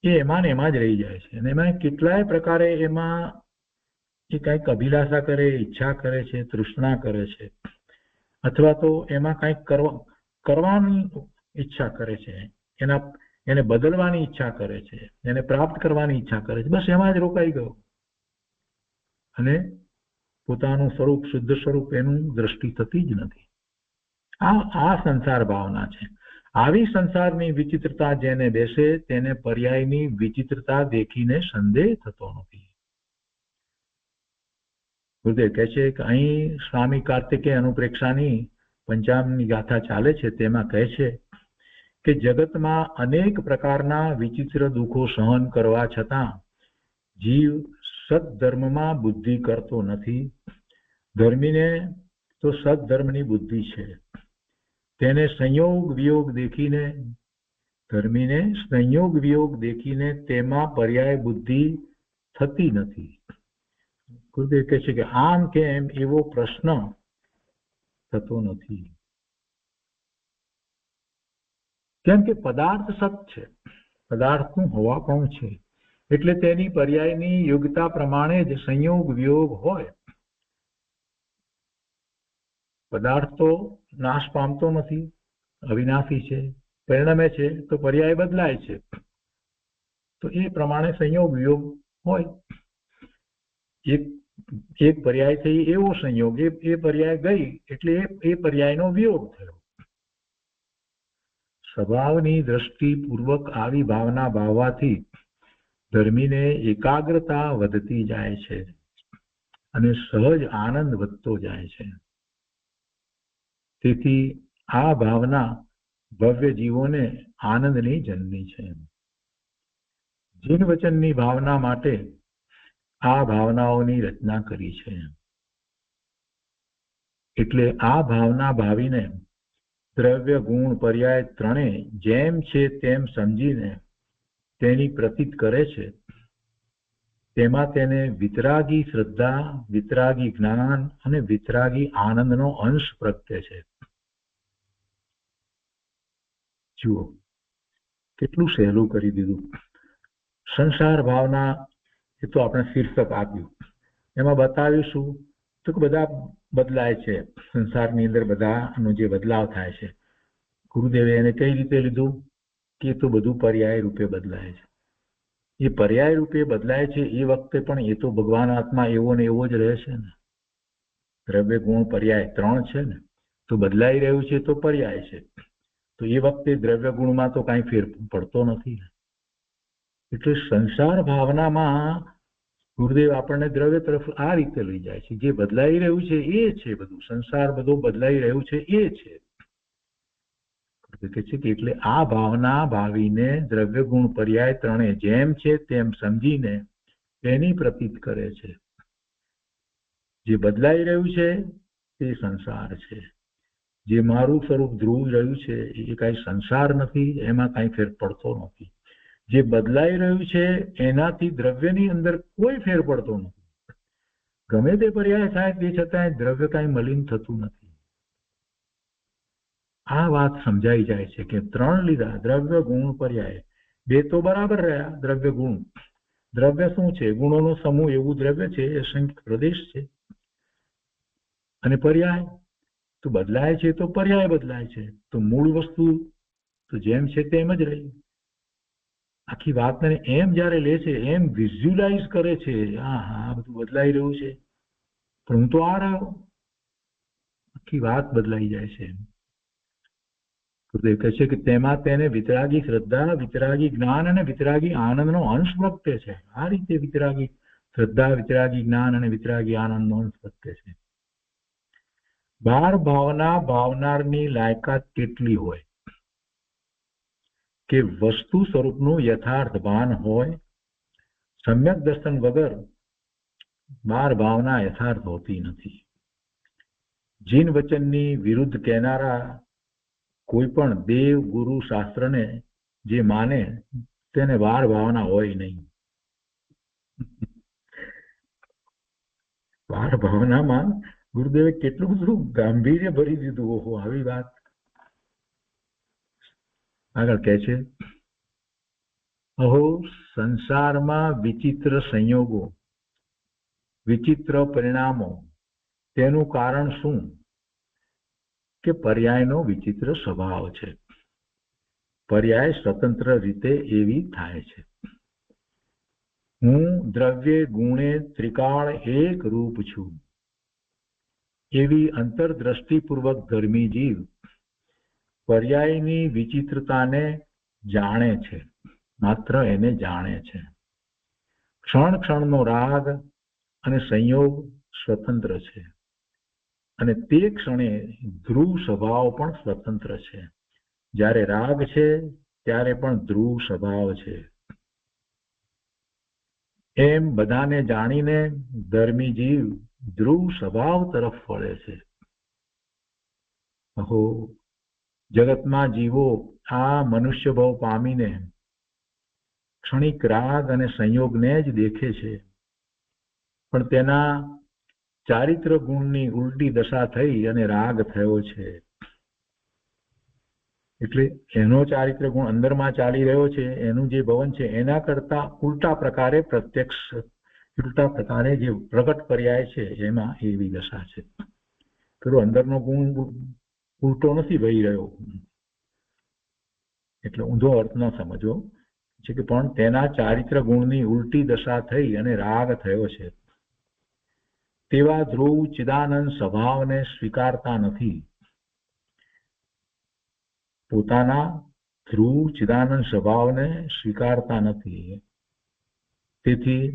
એ એમાં ને એમાં જ રહી જાય છે. અને એમાં કેટલાય પ્રકારે એમાં એ કંઈક અભિલાષા કરે, ઈચ્છા કરે છે, તૃષ્ણા કરે છે, અથવા તો એમાં કંઈક કરવાની ઈચ્છા કરે છે, એને બદલવાની ઈચ્છા કરે છે, એને પ્રાપ્ત કરવાની ઈચ્છા કરે છે. બસ એમાં જ રોકાઈ ગયો, અને પોતાનું સ્વરૂપ, શુદ્ધ સ્વરૂપ એનું દ્રષ્ટિ થતી જ નથી. આ સંસાર ભાવના છે. આવી સંસારની વિચિત્રતા જેને બેસે તેને પર્યાયની વિચિત્રતા દેખીને સંદેહ થતો નથી. ગુરુદેવ કહે છે કે અહીં સ્વામી કાર્તિકેય અનુપ્રેક્ષાની પંચામની ગાથા ચાલે છે, તેમાં કહે છે કે જગતમાં અનેક પ્રકારના વિચિત્ર દુઃખો સહન કરવા છતાં જીવ સદધર્મમાં બુદ્ધિ કરતો નથી. ધર્મીને તો સદધર્મની બુદ્ધિ છે. તેને સંયોગ વિયોગ દેખીને, ધર્મીને સંયોગ વિયોગ દેખીને તેમાં પર્યાય બુદ્ધિ થતી નથી. ગુરુદેવ કહે છે કે આમ કેમ એવો પ્રશ્ન થતો નથી. કેમ કે પદાર્થ સત છે, પદાર્થનું હોવાપણું છે, એટલે તેની પર્યાયની યોગ્યતા પ્રમાણે જ સંયોગ વિયોગ હોય. પદાર્થ તો નાશ પામતો નથી, અવિનાશી છે, પરિણમે છે, તો પર્યાય બદલાય છે, તો એ પ્રમાણે સંયોગ વિયોગ હોય. એક પર્યાય થઈ એવો સંયોગ, એ પર્યાય ગઈ એટલે એ પર્યાયનો વિયોગ થયો. સ્વભાવની દ્રષ્ટિ પૂર્વક આવી ભાવના ભાવવાથી ધર્મીને એકાગ્રતા વધતી જાય છે અને સહજ આનંદ વધતો જાય છે. તેથી આ ભાવના ભવ્ય જીવોને આનંદની જન્મી છે. જીન વચનની ભાવના માટે આ ભાવનાઓની રચના કરી છે. એટલે આ ભાવના ભાવીને દ્રવ્ય ગુણ પર્યાય ત્રણે જેમ છે તેમ સમજીને તેની પ્રતીત કરે છે. તેમાં તેને વિતરાગી શ્રદ્ધા, વિતરાગી જ્ઞાન અને વિતરાગી આનંદનો અંશ પ્રગટે છે. જુઓ કેટલું સહેલું કરી દીધું. સંસાર ભાવના એ તો આપણે શીર્ષક આપ્યું, એમાં બતાવીશું તો કે બધા બદલાય છે. સંસારની અંદર બધાનો જે બદલાવ થાય છે, ગુરુદેવે એને કઈ રીતે લીધું કે તો બધું પર્યાય રૂપે બદલાય છે. એ પર્યાય રૂપે બદલાય છે એ વખતે પણ એ તો ભગવાન આત્મા એવો ને એવો જ રહે છે ને. દ્રવ્ય ગુણ પર્યાય 3 છે ને, તો બદલાઈ રહ્યું છે તો પર્યાય છે. તો એ વખતે દ્રવ્ય ગુણમાં તો કાંઈ ફેર પડતો નથી. એટલે સંસાર ભાવનામાં ગુરુદેવ આપણને દ્રવ્ય તરફ આ રીતે લઈ જાય છે. જે બદલાઈ રહ્યું છે એ છે બધું. સંસાર બધો બદલાઈ રહ્યું છે એ છે. કે છે કે એટલે આ ભાવના ભાવીને દ્રવ્ય ગુણ પર્યાય 3 જેમ છે તેમ સમજીને તેની પ્રતીત કરે છે. જે બદલાઈ રહ્યું છે તે સંસાર છે. જે મારું સ્વરૂપ ધ્રુવ રહ્યું છે એ કાંઈ સંસાર નથી, એમાં કાંઈ ફેર પડતો નથી. જે બદલાઈ રહ્યું છે એનાથી દ્રવ્યની અંદર કોઈ ફેર પડતો નથી. ગમે તે પર્યાય થાય તે છતાંય દ્રવ્ય કાંઈ મલિન થતું નથી. આ વાત સમજાઈ જાય છે કે 3 લીધા, દ્રવ્ય ગુણ પર્યાય. 2 તો બરાબર રહ્યા, દ્રવ્ય ગુણ. દ્રવ્ય શું છે? ગુણોનો સમૂહ એવું દ્રવ્ય છે, અસંખ્ય પ્રદેશ છે. અને પર્યાય તો બદલાય છે તો પર્યાય બદલાય છે. તો મૂળ વસ્તુ તો જેમ છે તેમ જ રહી. આખી વાતને એમ જ્યારે લે છે, એમ વિઝ્યુલાઇઝ કરે છે, હા બધું બદલાઈ રહ્યું છે પણ હું તો આ રહ્યો. આખી વાત બદલાઈ જાય છે. ગુરુદેવ કહે છે કે તેમાં તેને વિતરાગી શ્રદ્ધા, વિતરાગી જ્ઞાન અને વિતરાગી આનંદનો અંશ પ્રગટે છે. આ રીતે વિતરાગી શ્રદ્ધા, વિતરાગી જ્ઞાન અને વિતરાગી આનંદનો અંશ પ્રગટે છે. બાર ભાવના ભાવનારની લાયકાત કેટલી હોય કે વસ્તુ સ્વરૂપનું યથાર્થ ભાન હોય. સમ્યક દર્શન વગર બાર ભાવના યથાર્થ હોતી નથી. જીન વચનની વિરુદ્ધ કહેનારા કોઈ પણ દેવ, ગુરુ, શાસ્ત્રને જે માને તેને બાર ભાવના હોય નહીં. બાર ભાવનામાં ગુરુદેવે કેટલું બધું ગાંભીર્ય ભરી દીધું. ઓહો, આવી વાત. આગળ કહે છે, અહો સંસારમાં વિચિત્ર સંયોગો, વિચિત્ર પરિણામો. તેનું કારણ શું? કે પર્યાયનો વિચિત્ર સ્વભાવ છે. પર્યાય સ્વતંત્ર રીતે એવી થાય છે. હું દ્રવ્ય ગુણે ત્રિકાળ એક રૂપ છું એવી અંતરદ્રષ્ટિપૂર્વક ધર્મી જીવ પર્યાયની વિચિત્રતાને જાણે છે, માત્ર એને જાણે છે. ક્ષણ ક્ષણનો રાગ અને સંયોગ સ્વતંત્ર છે અને તે ક્ષણે ધ્રુવ સ્વભાવ પણ સ્વતંત્ર છે. જ્યારે રાગ છે ત્યારે પણ ધ્રુવ સ્વભાવ છે. એમ બધાને જાણીને ધર્મી જીવ ધ્રુવ સ્વભાવ તરફ વળે છે. અહો જગતમાં જીવો આ મનુષ્ય ભાવ પામીને ક્ષણિક રાગ અને સંયોગને જ દેખે છે, પણ તેના ચારિત્ર ગુણની ઉલટી દશા થઈ અને રાગ થયો છે. એટલે એનો ચારિત્ર ગુણ અંદરમાં ચાલી રહ્યો છે, એનું જે ભવન છે એના કરતા ઉલટા પ્રકારે પ્રત્યક્ષ, ઉલટા પ્રકારે જે પ્રગટ પર્યાય છે એમાં એવી દશા છે. પેલો અંદરનો ગુણ ઉલટો નથી વહી રહ્યો, એટલે ઊંધો અર્થ ન સમજવો છે કે પણ તેના ચારિત્ર ગુણની ઉલટી દશા થઈ અને રાગ થયો છે. તેવા ધ્રુવ ચિદાનંદ સ્વભાવને સ્વીકારતા નથી. પોતાના ધ્રુવ ચિદાનંદ સ્વભાવને સ્વીકારતા નથી. તેથી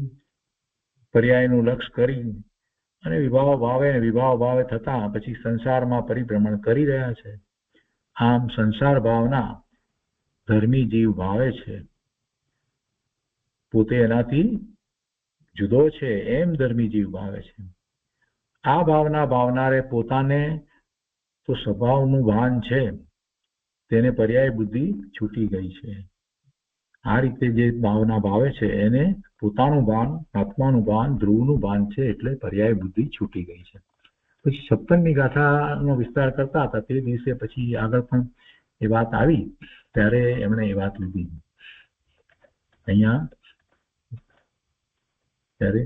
પર્યાયનું લક્ષ્ય કરી અને વિભાવ ભાવે થતા પછી સંસારમાં પરિભ્રમણ કરી રહ્યા છે. આમ સંસાર ભાવના ધર્મી જીવ ભાવે છે, પોતે એનાથી જુદો છે એમ ધર્મી જીવ ભાવે છે. આ ભાવના ભાવનારે પોતાને તો સ્વભાવનું ભાન છે, તેને પર્યાય બુદ્ધિ છૂટી ગઈ છે. આ રીતે જે ભાવના ભાવે છે એને પોતાનું ભાન, આત્માનું ભાન, ધ્રુવનું ભાન છે, એટલે પર્યાય બુદ્ધિ છૂટી ગઈ છે. પછી 56મી ગાથાનો વિસ્તાર કરતા હતા તે દિવસે પછી આગળ પણ એ વાત આવી ત્યારે એમણે એ વાત લીધી અહીંયા. ત્યારે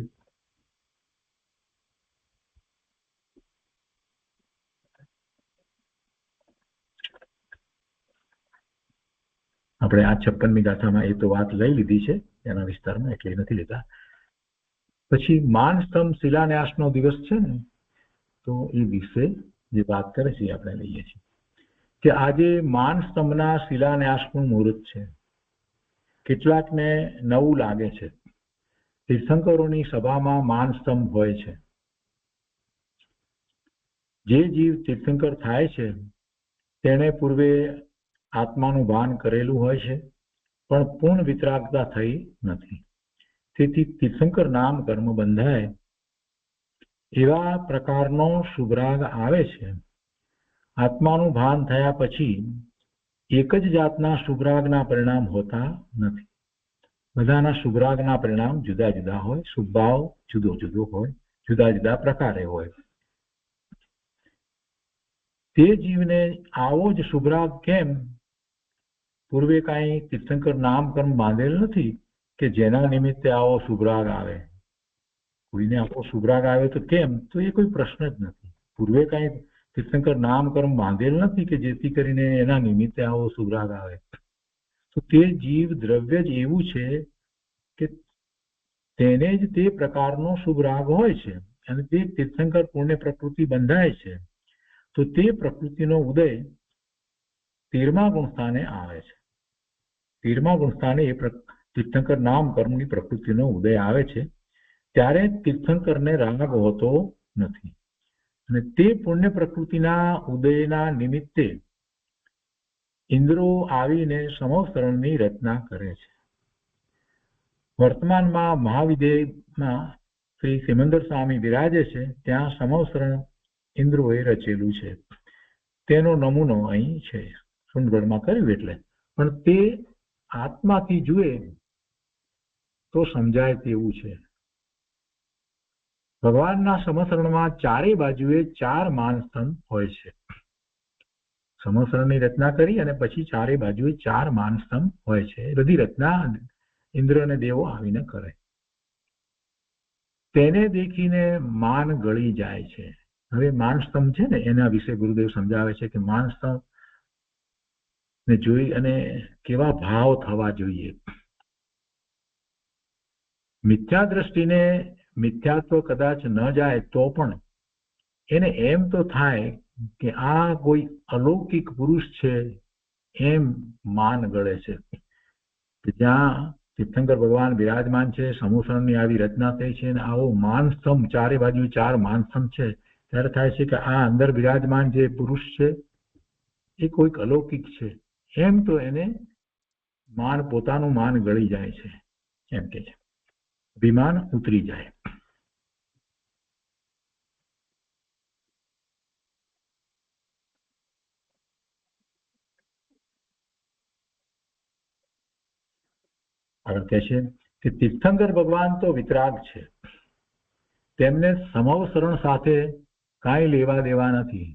આપણે આ 56મી ગાથામાં એ તો વાત લઈ લીધી છે એના વિસ્તારમાં, એટલે નથી લેતા. પછી માન સ્તંભ શિલાન્યાસનો દિવસ છે ને, તો એ દિવસે જે વાત કરે છે આપણે લઈએ છીએ કે આજે માન સ્તંભના શિલાન્યાસનું મુહૂર્ત છે. કેટલાકને નવું લાગે છે. તીર્થંકરોની સભામાં માન સ્તંભ હોય છે. જે જીવ તીર્થંકર થાય છે તેણે પૂર્વે આત્માનું ભાન કરેલું હોય છે, પણ પૂર્ણ વિતરાગતા થઈ નથી. તેથી તીર્થંકર નામ કર્મ બંધાય એવા પ્રકારનો શુભરાગ આવે છે. આત્માનું ભાન થયા પછી એક જ જાતના શુભરાગના પરિણામ હોતા નથી. બધાના શુભરાગના પરિણામ જુદા જુદા હોય, શુભભાવ જુદો જુદો હોય, જુદા જુદા પ્રકારે હોય. તે જીવને આવો જ શુભરાગ કેમ? પૂર્વે કાંઈ તીર્થંકર નામ કર્મ બાંધેલ નથી કે જેના નિમિત્તે આવો શુભરાગ આવે. કોઈને આવો શુભરાગ આવે તો કેમ? તો એ કોઈ પ્રશ્ન જ નથી. પૂર્વે કાંઈ તીર્થંકર નામ કર્મ બાંધેલ નથી કે જેથી કરીને એના નિમિત્તે આવો શુભરાગ આવે. તો તે જીવ દ્રવ્ય જ એવું છે કે તેને જ તે પ્રકારનો શુભરાગ હોય છે અને તે તીર્થંકર પુણ્ય પ્રકૃતિ બંધાય છે. તો તે પ્રકૃતિનો ઉદય 13મા ગુણસ્થાને આવે છે. 13મા ગુણસ્થાને એ તીર્થંકર નામ કર્મની પ્રકૃતિનો ઉદય આવે છે. ત્યારે તીર્થંકરને રાગ હોતો નથી અને તે પુણ્ય પ્રકૃતિના ઉદયના નિમિત્તે ઇન્દ્રો આવીને સમવસરણની રચના કરે છે. વર્તમાનમાં મહાવિદેયમાં શ્રી સિમંદર સ્વામી વિરાજે છે ત્યાં સમવસરણ ઇન્દ્રોએ રચેલું છે. તેનો નમૂનો અહીં છે. સુંદરગઢમાં કર્યું એટલે, પણ તે આત્માથી જુએ તો સમજાય તેવું છે. ભગવાનના સમસરણમાં ચારે બાજુએ 4 માનસ્તંભ હોય છે. સમસરણની રચના કરી અને પછી ચારે બાજુએ 4 માનસ્તંભ હોય છે. બધી રચના ઇન્દ્ર અને દેવો આવીને કરે. તેને દેખીને માન ગળી જાય છે. હવે માનસ્તંભ છે ને એના વિશે ગુરુદેવ સમજાવે છે કે માનસ્તંભ ને જોઈ અને કેવા ભાવ થવા જોઈએ. મિથ્યા દ્રષ્ટિને મિથ્યાત્વ કદાચ ન જાય તો પણ એને એમ તો થાય કે આ કોઈ અલૌકિક પુરુષ છે એમ માન ગળે છે. જ્યાં તીર્થંકર ભગવાન બિરાજમાન છે, સમૂહસરણની આવી રચના થઈ છે અને આવો માનસ્તંભ ચારે બાજુ 4 માનસ્તંભ છે, ત્યારે થાય છે કે આ અંદર બિરાજમાન જે પુરુષ છે એ કોઈક અલૌકિક છે એમ તો એને માન, પોતાનું માન ગળી જાય છે એમ કે છે. અભિમાન ઉતરી જાય. આગળ કહે છે કે તીર્થંકર ભગવાન તો વિતરાગ છે, તેમને સમવસરણ સાથે કાંઈ લેવા દેવા નથી.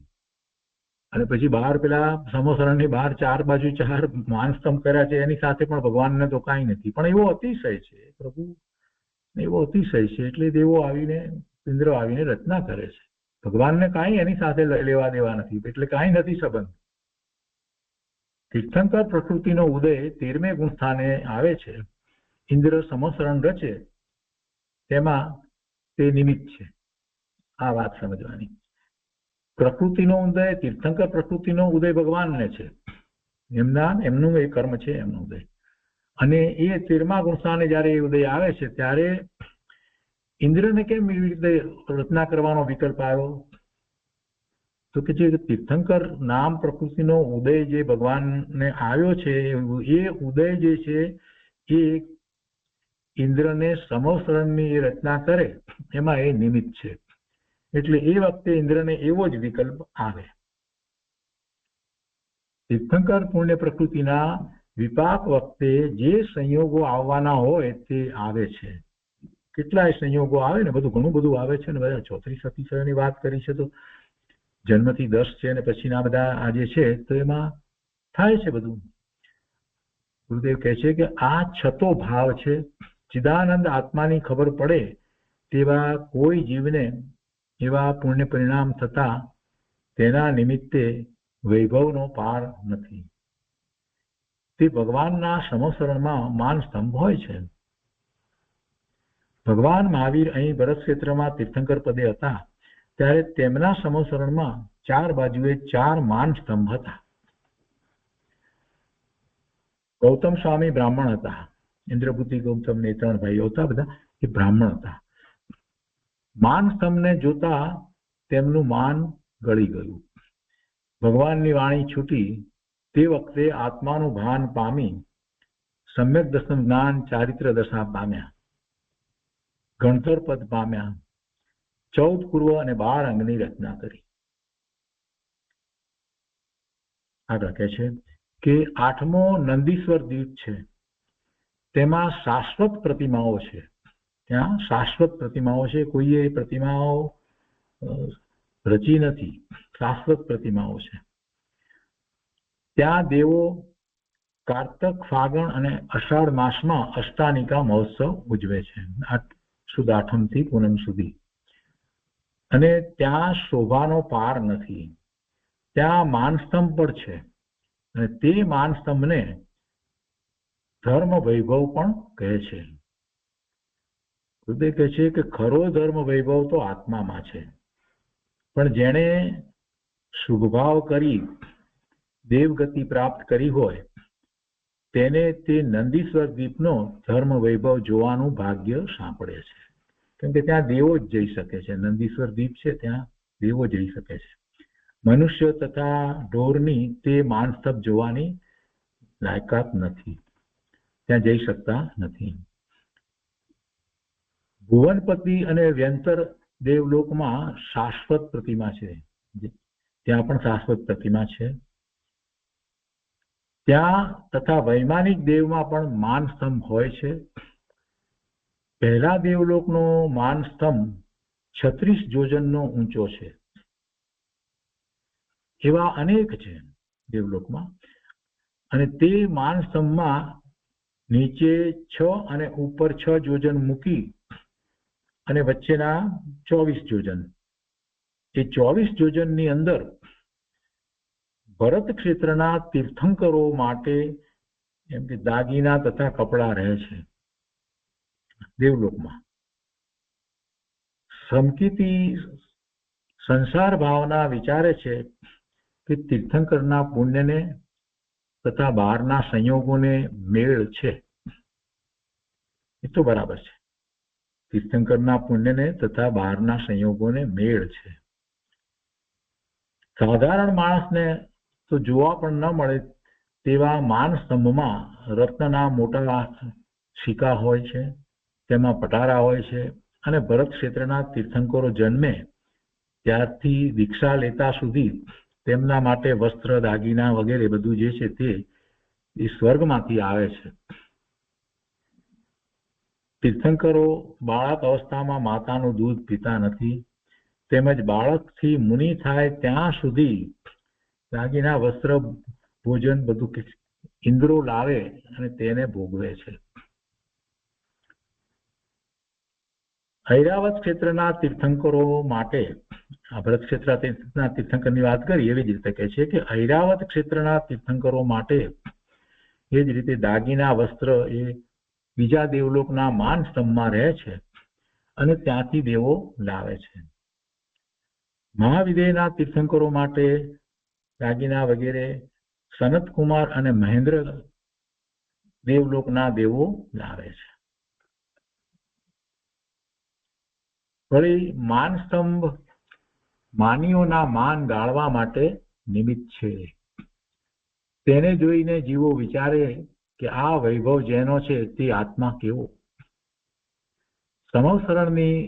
અને પછી બહાર પેલા સમવસરણની બહાર 4 બાજુ 4 માનસ્તંભ કર્યા છે એની સાથે પણ ભગવાનને તો કાંઈ નથી. પણ એવો અતિશય છે પ્રભુ, એવો અતિશય છે એટલે દેવો આવીને, ઇન્દ્ર આવીને રચના કરે છે. ભગવાનને કાંઈ એની સાથે લેવા દેવા નથી, એટલે કાંઈ નથી સંબંધ. તીર્થંકર પ્રકૃતિનો ઉદય 13મે ગુણસ્થાને આવે છે. ઇન્દ્ર સમસરણ રચે તેમાં તે નિમિત્ત છે. આ વાત સમજવાની. પ્રકૃતિનો ઉદય, તીર્થંકર પ્રકૃતિનો ઉદય ભગવાનને છે. એમનું એ કર્મ છે, એમનો ઉદય. અને એ 13મા ગુણસ્થાને જયારે એ ઉદય આવે છે ત્યારે ઇન્દ્રને કેમ એવી રીતે રચના કરવાનો વિકલ્પ આવ્યો? તો કે જે તીર્થંકર નામ પ્રકૃતિનો ઉદય જે ભગવાનને આવ્યો છે એ ઉદય જે છે એ ઇન્દ્રને સમવસરણની રચના કરે એમાં એ નિમિત્ત છે. એટલે એ વખતે ઇન્દ્રને એવો જ વિકલ્પ આવે. તીર્થંકર પુણ્ય પ્રકૃતિના વિપાક વખતે જે સંયોગો આવવાના હોય તે આવે છે. કેટલાય સંયોગો આવે ને, બધું ઘણું બધું આવે છે ને. બધા 34 અતિશયોની વાત કરી છે, તો જન્મથી 10 છે ને પછીના બધા આ જે છે તો એમાં થાય છે બધું. ગુરુદેવ કહે છે કે આ છતો ભાવ છે. ચિદાનંદ આત્માની ખબર પડે તેવા કોઈ જીવને એવા પુણ્ય પરિણામ થતા તેના નિમિત્તે વૈભવનો પાર નથી. તે ભગવાનના સમસરણમાં માન સ્તંભ હોય છે. ભગવાન મહાવીર અહીં ભરત ક્ષેત્રમાં તીર્થંકર પદે હતા ત્યારે તેમના સમસરણમાં 4 બાજુએ 4 માન સ્તંભ હતા. ગૌતમ સ્વામી બ્રાહ્મણ હતા. ઇન્દ્રપુતિ ગૌતમ ને 3 ભાઈઓ હતા, બધા એ બ્રાહ્મણ હતા. માન સ્તંભને જોતા તેમનું માન ગળી ગયું. ભગવાનની વાણી છૂટી તે વખતે આત્માનું ભાન પામી સમ્યક દર્શન જ્ઞાન ચારિત્ર દશા પામ્યા, ગણધર પદ પામ્યા, 14 પૂર્વ અને 12 અંગની રચના કરી. આગળ કહે છે કે 8મો નંદીશ્વર દ્વીપ છે, તેમાં શાશ્વત પ્રતિમાઓ છે. ત્યાં શાશ્વત પ્રતિમાઓ છે, કોઈએ પ્રતિમાઓ રચી નથી, શાશ્વત પ્રતિમાઓ છે. ત્યાં દેવો કાર્તક, ફાગણ અને અષાઢ માસમાં અષ્ટાનિકા મહોત્સવ ઉજવે છે, સુદ આઠમથી પૂનમ સુધી. અને ત્યાં શોભાનો પાર નથી. ત્યાં માનસ્તંભ પણ છે અને તે માનસ્તંભને ધર્મ વૈભવ પણ કહે છે. ગુરુદેવ કહે છે કે ખરો ધર્મ વૈભવ તો આત્મામાં છે, પણ જેણે શુભભાવ કરી દેવગતિ પ્રાપ્ત કરી હોય તેને તે નંદીશ્વર દ્વીપનો ધર્મ વૈભવ જોવાનું ભાગ્ય સાંપડે છે. કેમ કે ત્યાં દેવો જ જઈ શકે છે. નંદીશ્વર દ્વીપ છે, ત્યાં દેવો જઈ શકે છે. મનુષ્ય તથા ઢોરની તે માનસ્તંભ જોવાની લાયકાત નથી, ત્યાં જઈ શકતા નથી. ભુવનપતિ અને વ્યંતર દેવલોકમાં શાશ્વત પ્રતિમા છે, ત્યાં પણ શાશ્વત પ્રતિમા છે. ત્યાં તથા વૈમાનિક દેવમાં પણ માનસ્તંભ હોય છે. પહેલા દેવલોકનો માનસ્તંભ 36 યોજનનો ઊંચો છે. એવા અનેક છે દેવલોકમાં, અને તે માનસ્તંભમાં નીચે 6 અને ઉપર 6 યોજન મૂકી અને વચ્ચેના 24 યોજન. એ 24 યોજનની અંદર ભરત ક્ષેત્રના તીર્થંકરો માટે એમ કે દાગીના તથા કપડા રહે છે દેવલોકમાં. સમકીતી સંસાર ભાવના વિચારે છે કે તીર્થંકરના પુણ્યને તથા બહારના સંયોગોને મેળ છે. એ તો બરાબર છે, તીર્થંકરના પુણ્યને તથા બહારના સંયોગોને મેળ છે. સાધારણ માણસને તો જોવા પણ ન મળે તેવા માનસ્તંભમાં રત્નના મોટા સિક્કા હોય છે, તેમાં પટારા હોય છે. અને ભરત ક્ષેત્રના તીર્થંકરો જન્મે ત્યારથી દીક્ષા લેતા સુધી તેમના માટે વસ્ત્ર, દાગીના વગેરે બધું જે છે તે એ સ્વર્ગમાંથી આવે છે. તીર્થંકરો બાળક અવસ્થામાં માતાનું દૂધ પીતા નથી, તેમજ બાળકથી મુનિ થાય ત્યાં સુધી દાગીના, વસ્ત્ર, ભોજન બધું ઇન્દ્રો લાવે અને તેને ભોગવે છે. ઐરાવત ક્ષેત્રના તીર્થંકરો માટે, આ ભરત ક્ષેત્રના તીર્થંકરની વાત કરી એવી જ રીતે કહે છે કે ઐરાવત ક્ષેત્રના તીર્થંકરો માટે એ જ રીતે દાગીના, વસ્ત્ર એ બીજા દેવલોકના માન સ્તંભમાં રહે છે અને ત્યાંથી દેવો લાવે છે. મહાવિદેયના તીર્થંકરો માટે દાગીના વગેરે સનતકુમાર અને મહેન્દ્ર દેવલોકના દેવો લાવે છે. વળી માનસ્તંભ માનીઓના માન ગાળવા માટે નિમિત્ત છે. તેને જોઈને જીવો વિચારે કે આ વૈભવ જેનો છે તે આત્મા કેવો, સમવસરણની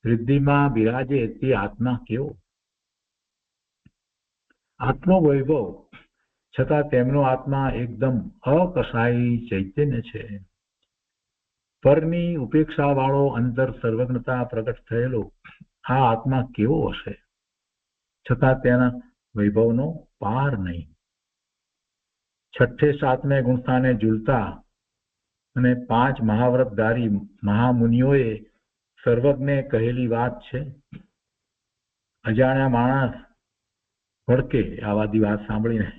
રિદ્ધિમાં બિરાજે તે આત્મા કેવો. આટલો વૈભવ છતાં તેમનો આત્મા એકદમ અકસાઈ ચૈતન્ય છે. પરની ઉપેક્ષા વાળો અંતર સર્વજ્ઞતા પ્રગટ થયેલો આ આત્મા કેવો હશે, છતાં તેના વૈભવનો પાર નહીં. છઠ્ઠે સાતમે ગુણસ્થાને ઝૂલતા અને 5 મહાવ્રતધારી મહામુનિઓએ સર્વજ્ઞે કહેલી વાત છે. અજાણ્યા માણસ ભડકે આવાદી વાત સાંભળીને,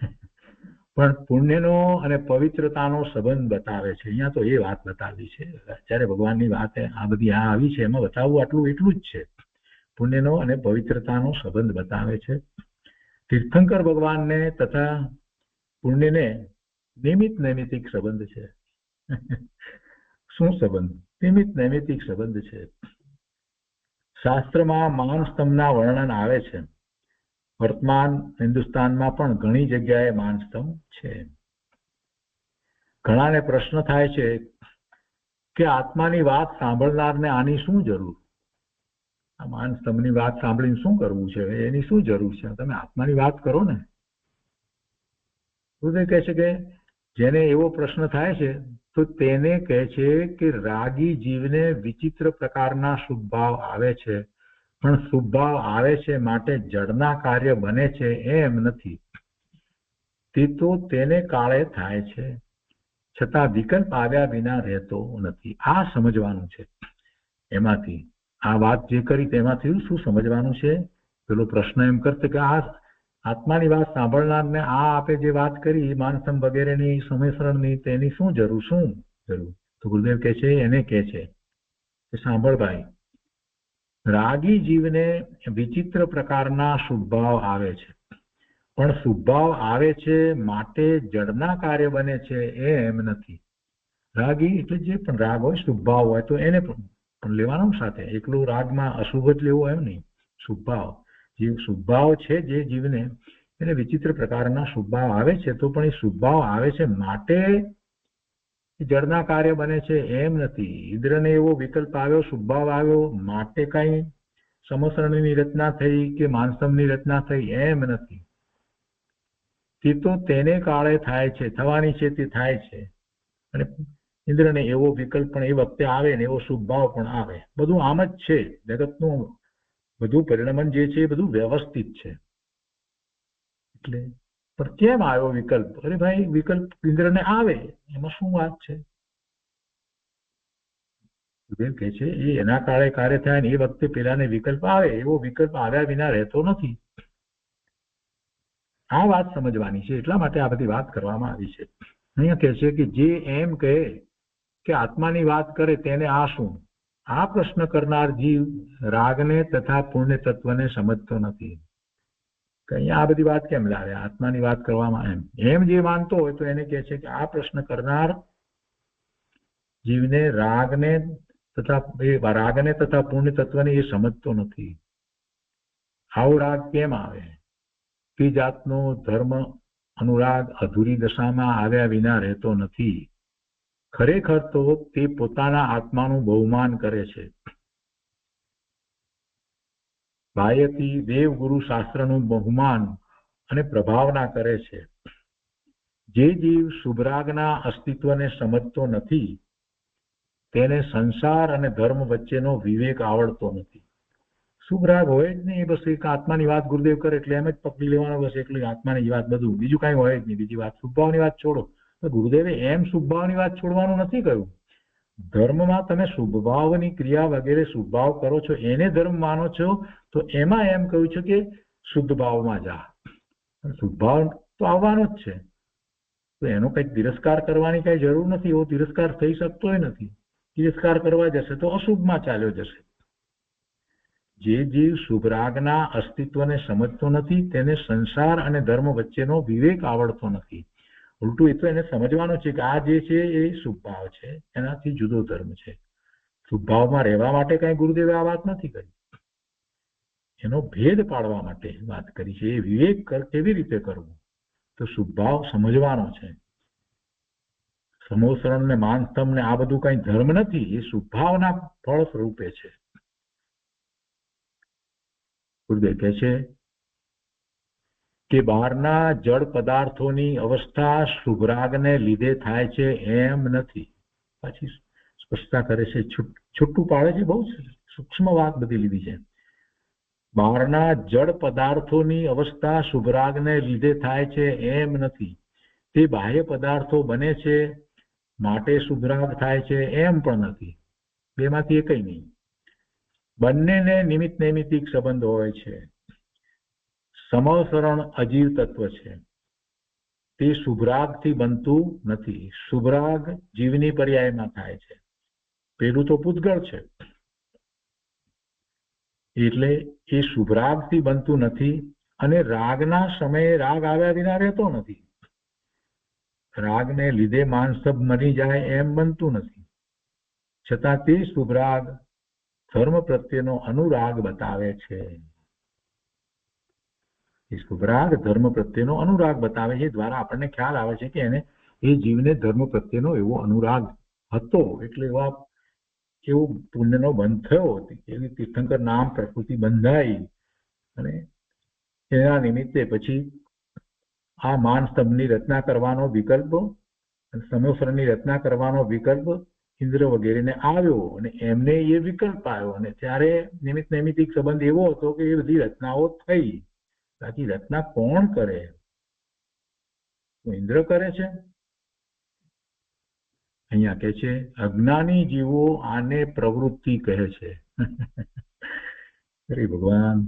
પણ પુણ્યનો અને પવિત્રતાનો સંબંધ બતાવે છે. અહીંયા તો એ વાત બતાવી છે. જ્યારે ભગવાનની વાત આ બધી આવી છે એમાં બતાવવું એટલું જ છે. પુણ્યનો અને પવિત્રતાનો સંબંધ બતાવે છે. તીર્થંકર ભગવાનને તથા પુણ્યને નૈમિતિક સંબંધ છે. શું સંબંધ? નૈમિતિક સંબંધ છે. શાસ્ત્રમાં માનસ્તંભના વર્ણન આવે છે. વર્તમાન હિન્દુસ્તાનમાં પણ ઘણી જગ્યાએ માનસ્તંભ છે. ઘણાને પ્રશ્ન થાય છે કે આત્માની વાત સાંભળનારને આની શું જરૂર? આ માનસ્તંભની વાત સાંભળીને શું કરવું છે? એની શું જરૂર છે? તમે આત્માની વાત કરો ને. ગુરુદેવ કહે છે કે જેને એવો પ્રશ્ન થાય છે તો તેને કહે છે કે રાગી જીવને વિચિત્ર પ્રકારના શુભ ભાવ આવે છે, પણ શુભ ભાવ આવે છે માટે જડના કાર્ય બને છે એમ નથી. તે તો તેને કાળે થાય છે, છતાં વિકલ્પ આવ્યા વિના રહેતો નથી. આ સમજવાનું છે. એમાંથી આ વાત જે કરી તેમાંથી શું સમજવાનું છે? પેલો પ્રશ્ન એમ કરશે કે આ આત્માની વાત સાંભળનારને આ આપે જે વાત કરી માનસ્તંભ વગેરેની સમેસરણની, તેની શું જરૂર? તો ગુરુદેવ કહે છે, એને કહે છે કે સાંભળ ભાઈ, રાગી જીવને વિચિત્ર પ્રકારના શુભભાવ આવે છે, પણ શુભભાવ આવે છે માટે જડના કાર્ય બને છે એમ નથી. રાગી એટલે જે પણ રાગ હોય, શુભભાવ હોય તો એને પણ લેવાનો સાથે. એકલું રાગમાં અશુભ જ લેવો એમ નહીં. શુભભાવ, જે શુભભાવ છે જે જીવને, એને વિચિત્ર પ્રકારના શુભભાવ આવે છે, તો પણ એ શુભભાવ આવે છે માટે જળના કાર્ય બને છે એમ નથી. ઇન્દ્રને એવો વિકલ્પ આવ્યો, શુભભાવ આવ્યો માટે કઈ સમસરણની રચના થઈ કે માનસ્તંભની રચના થઈ એમ નથી. તે તો તેને કાળે થાય છે, થવાની છે તે થાય છે. અને ઇન્દ્રને એવો વિકલ્પ પણ એ વખતે આવે ને એવો શુભભાવ પણ આવે. બધું આમ જ છે. જગતનું બધું પરિણમન જે છે એ બધું વ્યવસ્થિત છે. એટલે પણ કેમ આવ્યો વિકલ્પ? અરે ભાઈ, વિકલ્પ ઇન્દ્રને આવે એમાં શું વાત છે? કે છે એ એના કાળે કાર્ય થાય ને એ વખતે પેલાને વિકલ્પ આવે, એવો વિકલ્પ આવ્યા વિના રહેતો નથી. આ વાત સમજવાની છે. એટલા માટે આ બધી વાત કરવામાં આવી છે. અહીંયા કહે છે કે જે એમ કહે કે આત્માની વાત કરે તેને આ શું? આ પ્રશ્ન કરનાર જીવ રાગને તથા પુણ્ય તત્વને સમજતો નથી. અહીંયા આ બધી વાત કેમ લાવે? આત્માની વાત કરવામાં એમ જે માનતો હોય તો એને કહે છે કે આ પ્રશ્ન કરનાર જીવને રાગને તથા પુણ્ય તત્વને એ સમજતો નથી. આવો રાગ કેમ આવે? તે જાતનો ધર્મ અનુરાગ અધૂરી દશામાં આવ્યા વિના રહેતો નથી. ખરેખર તો તે પોતાના આત્માનું બહુમાન કરે છે. બાહ્યથી દેવગુરુ શાસ્ત્રનું બહુમાન અને પ્રભાવના કરે છે. જે જીવ શુભરાગના અસ્તિત્વને સમજતો નથી તેને સંસાર અને ધર્મ વચ્ચેનો વિવેક આવડતો નથી. શુભરાગ હોય જ નહીં, બસ એક આત્માની વાત ગુરુદેવ કરે એટલે એમ જ પકડી લેવાનો, બસ એટલી આત્માની વાત, બધું બીજું કાંઈ હોય જ નહીં. બીજી વાત શુભભાવની વાત છોડો. તો ગુરુદેવે એમ શુભભાવની વાત છોડવાનું નથી કહ્યું. ધર્મમાં તમે શુભભાવની ક્રિયા વગેરે શુભભાવ કરો છો એને ધર્મ માનો છો, તો એમાં એમ કહ્યું છે કે શુદ્ધ ભાવમાં જા. શુભભાવ તો આવવાનો જ છે, તો એનો કંઈક તિરસ્કાર કરવાની કઈ જરૂર નથી. એવો તિરસ્કાર થઈ શકતો નથી. તિરસ્કાર કરવા જશે તો અશુભમાં ચાલ્યો જશે. જે જીવ શુભરાગના અસ્તિત્વને સમજતો નથી તેને સંસાર અને ધર્મ વચ્ચેનો વિવેક આવડતો નથી. ઉલટું એ તો એને સમજવાનું છે કે આ જે છે એ શુભભાવ છે, એનાથી જુદો ધર્મ છે. શુભભાવમાં રહેવા માટે કઈ ગુરુદેવે આ વાત નથી કરી, એનો ભેદ પાડવા માટે વાત કરી છે. એ વિવેક કેવી રીતે કરવું? તો શુભભાવ સમજવાનો છે. સમોસરણ ને માનસ્તંભ ને આ બધું કઈ ધર્મ નથી, એ શુભભાવના ફળ સ્વરૂપે છે. ગુરુદેવ કહે છે કે બહારના જળ પદાર્થોની અવસ્થા શુભરાગને લીધે થાય છે એમ નથી. પાછી સ્પષ્ટતા કરે છે, છૂટું પાડે છે, બહુ સૂક્ષ્મ વાત બધી લીધી છે. બહારના જળ પદાર્થોની અવસ્થા શુભરાગને લીધે થાય છે એમ નથી. તે બાહ્ય પદાર્થો બને છે માટે શુભરાગ થાય છે એમ પણ નથી. બેમાંથી એકય નહીં. બંનેને નિમિત્ત નૈમિત્તિક સંબંધ હોય છે. સમસરણ અજીવ તત્વ છે. તે શુભરાગથી બનતું નથી. શુભરાગ જીવની પર્યાયમાં થાય છે. પેલું તો પૂતગળ છે, એટલે એ શુભરાગથી બનતું નથી. અને રાગના સમયે રાગ આવ્યા વિના રહેતો નથી. રાગને લીધે માનસબ મરી જાય એમ બનતું નથી. છતાં તે શુભરાગ ધર્મ પ્રત્યેનો અનુરાગ બતાવે છે. એ શુભરાગ ધર્મ પ્રત્યેનો અનુરાગ બતાવે છે. દ્વારા આપણને ખ્યાલ આવે છે કે એને એ જીવને ધર્મ પ્રત્યેનો એવો અનુરાગ હતો, એટલે એવો પુણ્યનો બંધ થયો. એવી તીર્થંકર નામ પ્રકૃતિ બંધાઈ અને એના નિમિત્તે પછી આ માન સ્તંભની રચના કરવાનો વિકલ્પ, સમોસરની રચના કરવાનો વિકલ્પ ઇન્દ્ર વગેરેને આવ્યો અને એમને એ વિકલ્પ આવ્યો અને ત્યારે નિમિત્ત નૈમિત્તિક સંબંધ એવો હતો કે એ બધી રચનાઓ થઈ. બાકી રચના કોણ કરે? ઇન્દ્ર કરે છે. અહીંયા કે છે અજ્ઞાની જીવો આને પ્રવૃત્તિ કહે છે. અરે ભગવાન,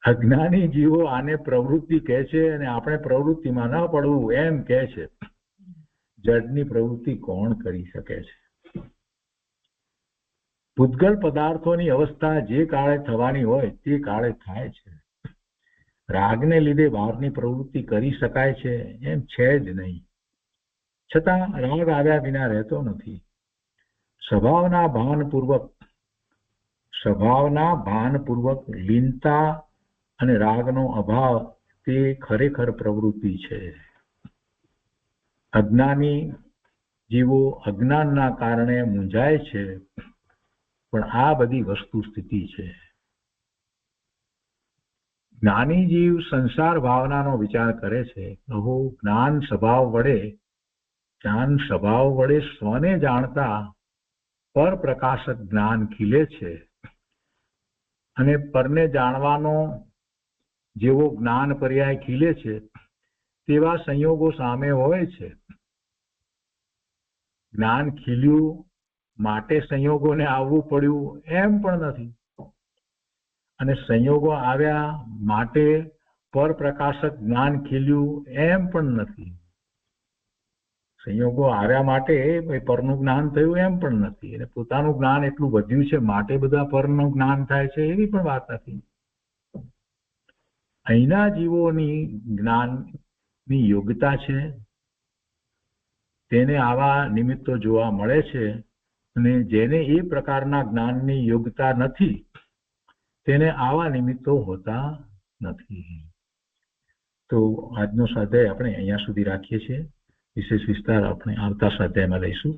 અજ્ઞાની જીવો આને પ્રવૃત્તિ કહે છે અને આપણે પ્રવૃત્તિમાં ન પડવું એમ કહે છે. જડની પ્રવૃત્તિ કોણ કરી શકે છે? પૂતગલ પદાર્થોની અવસ્થા જે કાળે થવાની હોય તે કાળે થાય છે. રાગને લીધે બહારની પ્રવૃત્તિ કરી શકાય છે એમ છે જ નહીં. છતાં રાગ આવ્યા વિના રહેતો નથી. સ્વભાવના ભાનપૂર્વક લીનતા અને રાગનો અભાવ તે ખરેખર પ્રવૃત્તિ છે. અજ્ઞાની જીવો અજ્ઞાનના કારણે મૂંઝાય છે, પણ આ બધી વસ્તુ સ્થિતિ છે. જ્ઞાની જીવ સંસાર ભાવનાનો વિચાર કરે છે. જ્ઞાન સ્વભાવ વડે સ્વને જાણતા પર પ્રકાશક જ્ઞાન ખીલે છે અને પરને જાણવાનો જેવો જ્ઞાન પર્યાય ખીલે છે તેવા સંયોગો સામે હોય છે. જ્ઞાન ખીલ્યું માટે સંયોગોને આવવું પડ્યું એમ પણ નથી, અને સંયોગો આવ્યા માટે પર પ્રકાશક જ્ઞાન ખીલ્યું એમ પણ નથી. સંયોગો આવ્યા માટે પરનું જ્ઞાન થયું એમ પણ નથી, અને પોતાનું જ્ઞાન એટલું વધ્યું છે માટે બધા પરનું જ્ઞાન થાય છે એવી પણ વાત નથી. અહીંના જીવોની જ્ઞાનની યોગ્યતા છે, તેને આવા નિમિત્તો જોવા મળે છે, અને જેને એ પ્રકારના જ્ઞાનની યોગ્યતા નથી તેને આવા નિમિત્તો હોતા નથી. તો આજનો સ્વાધ્યાય આપણે અહીંયા સુધી રાખીએ છીએ. વિશેષ વિસ્તાર આપણે આવતા સ્વાધ્યાયમાં લઈશું.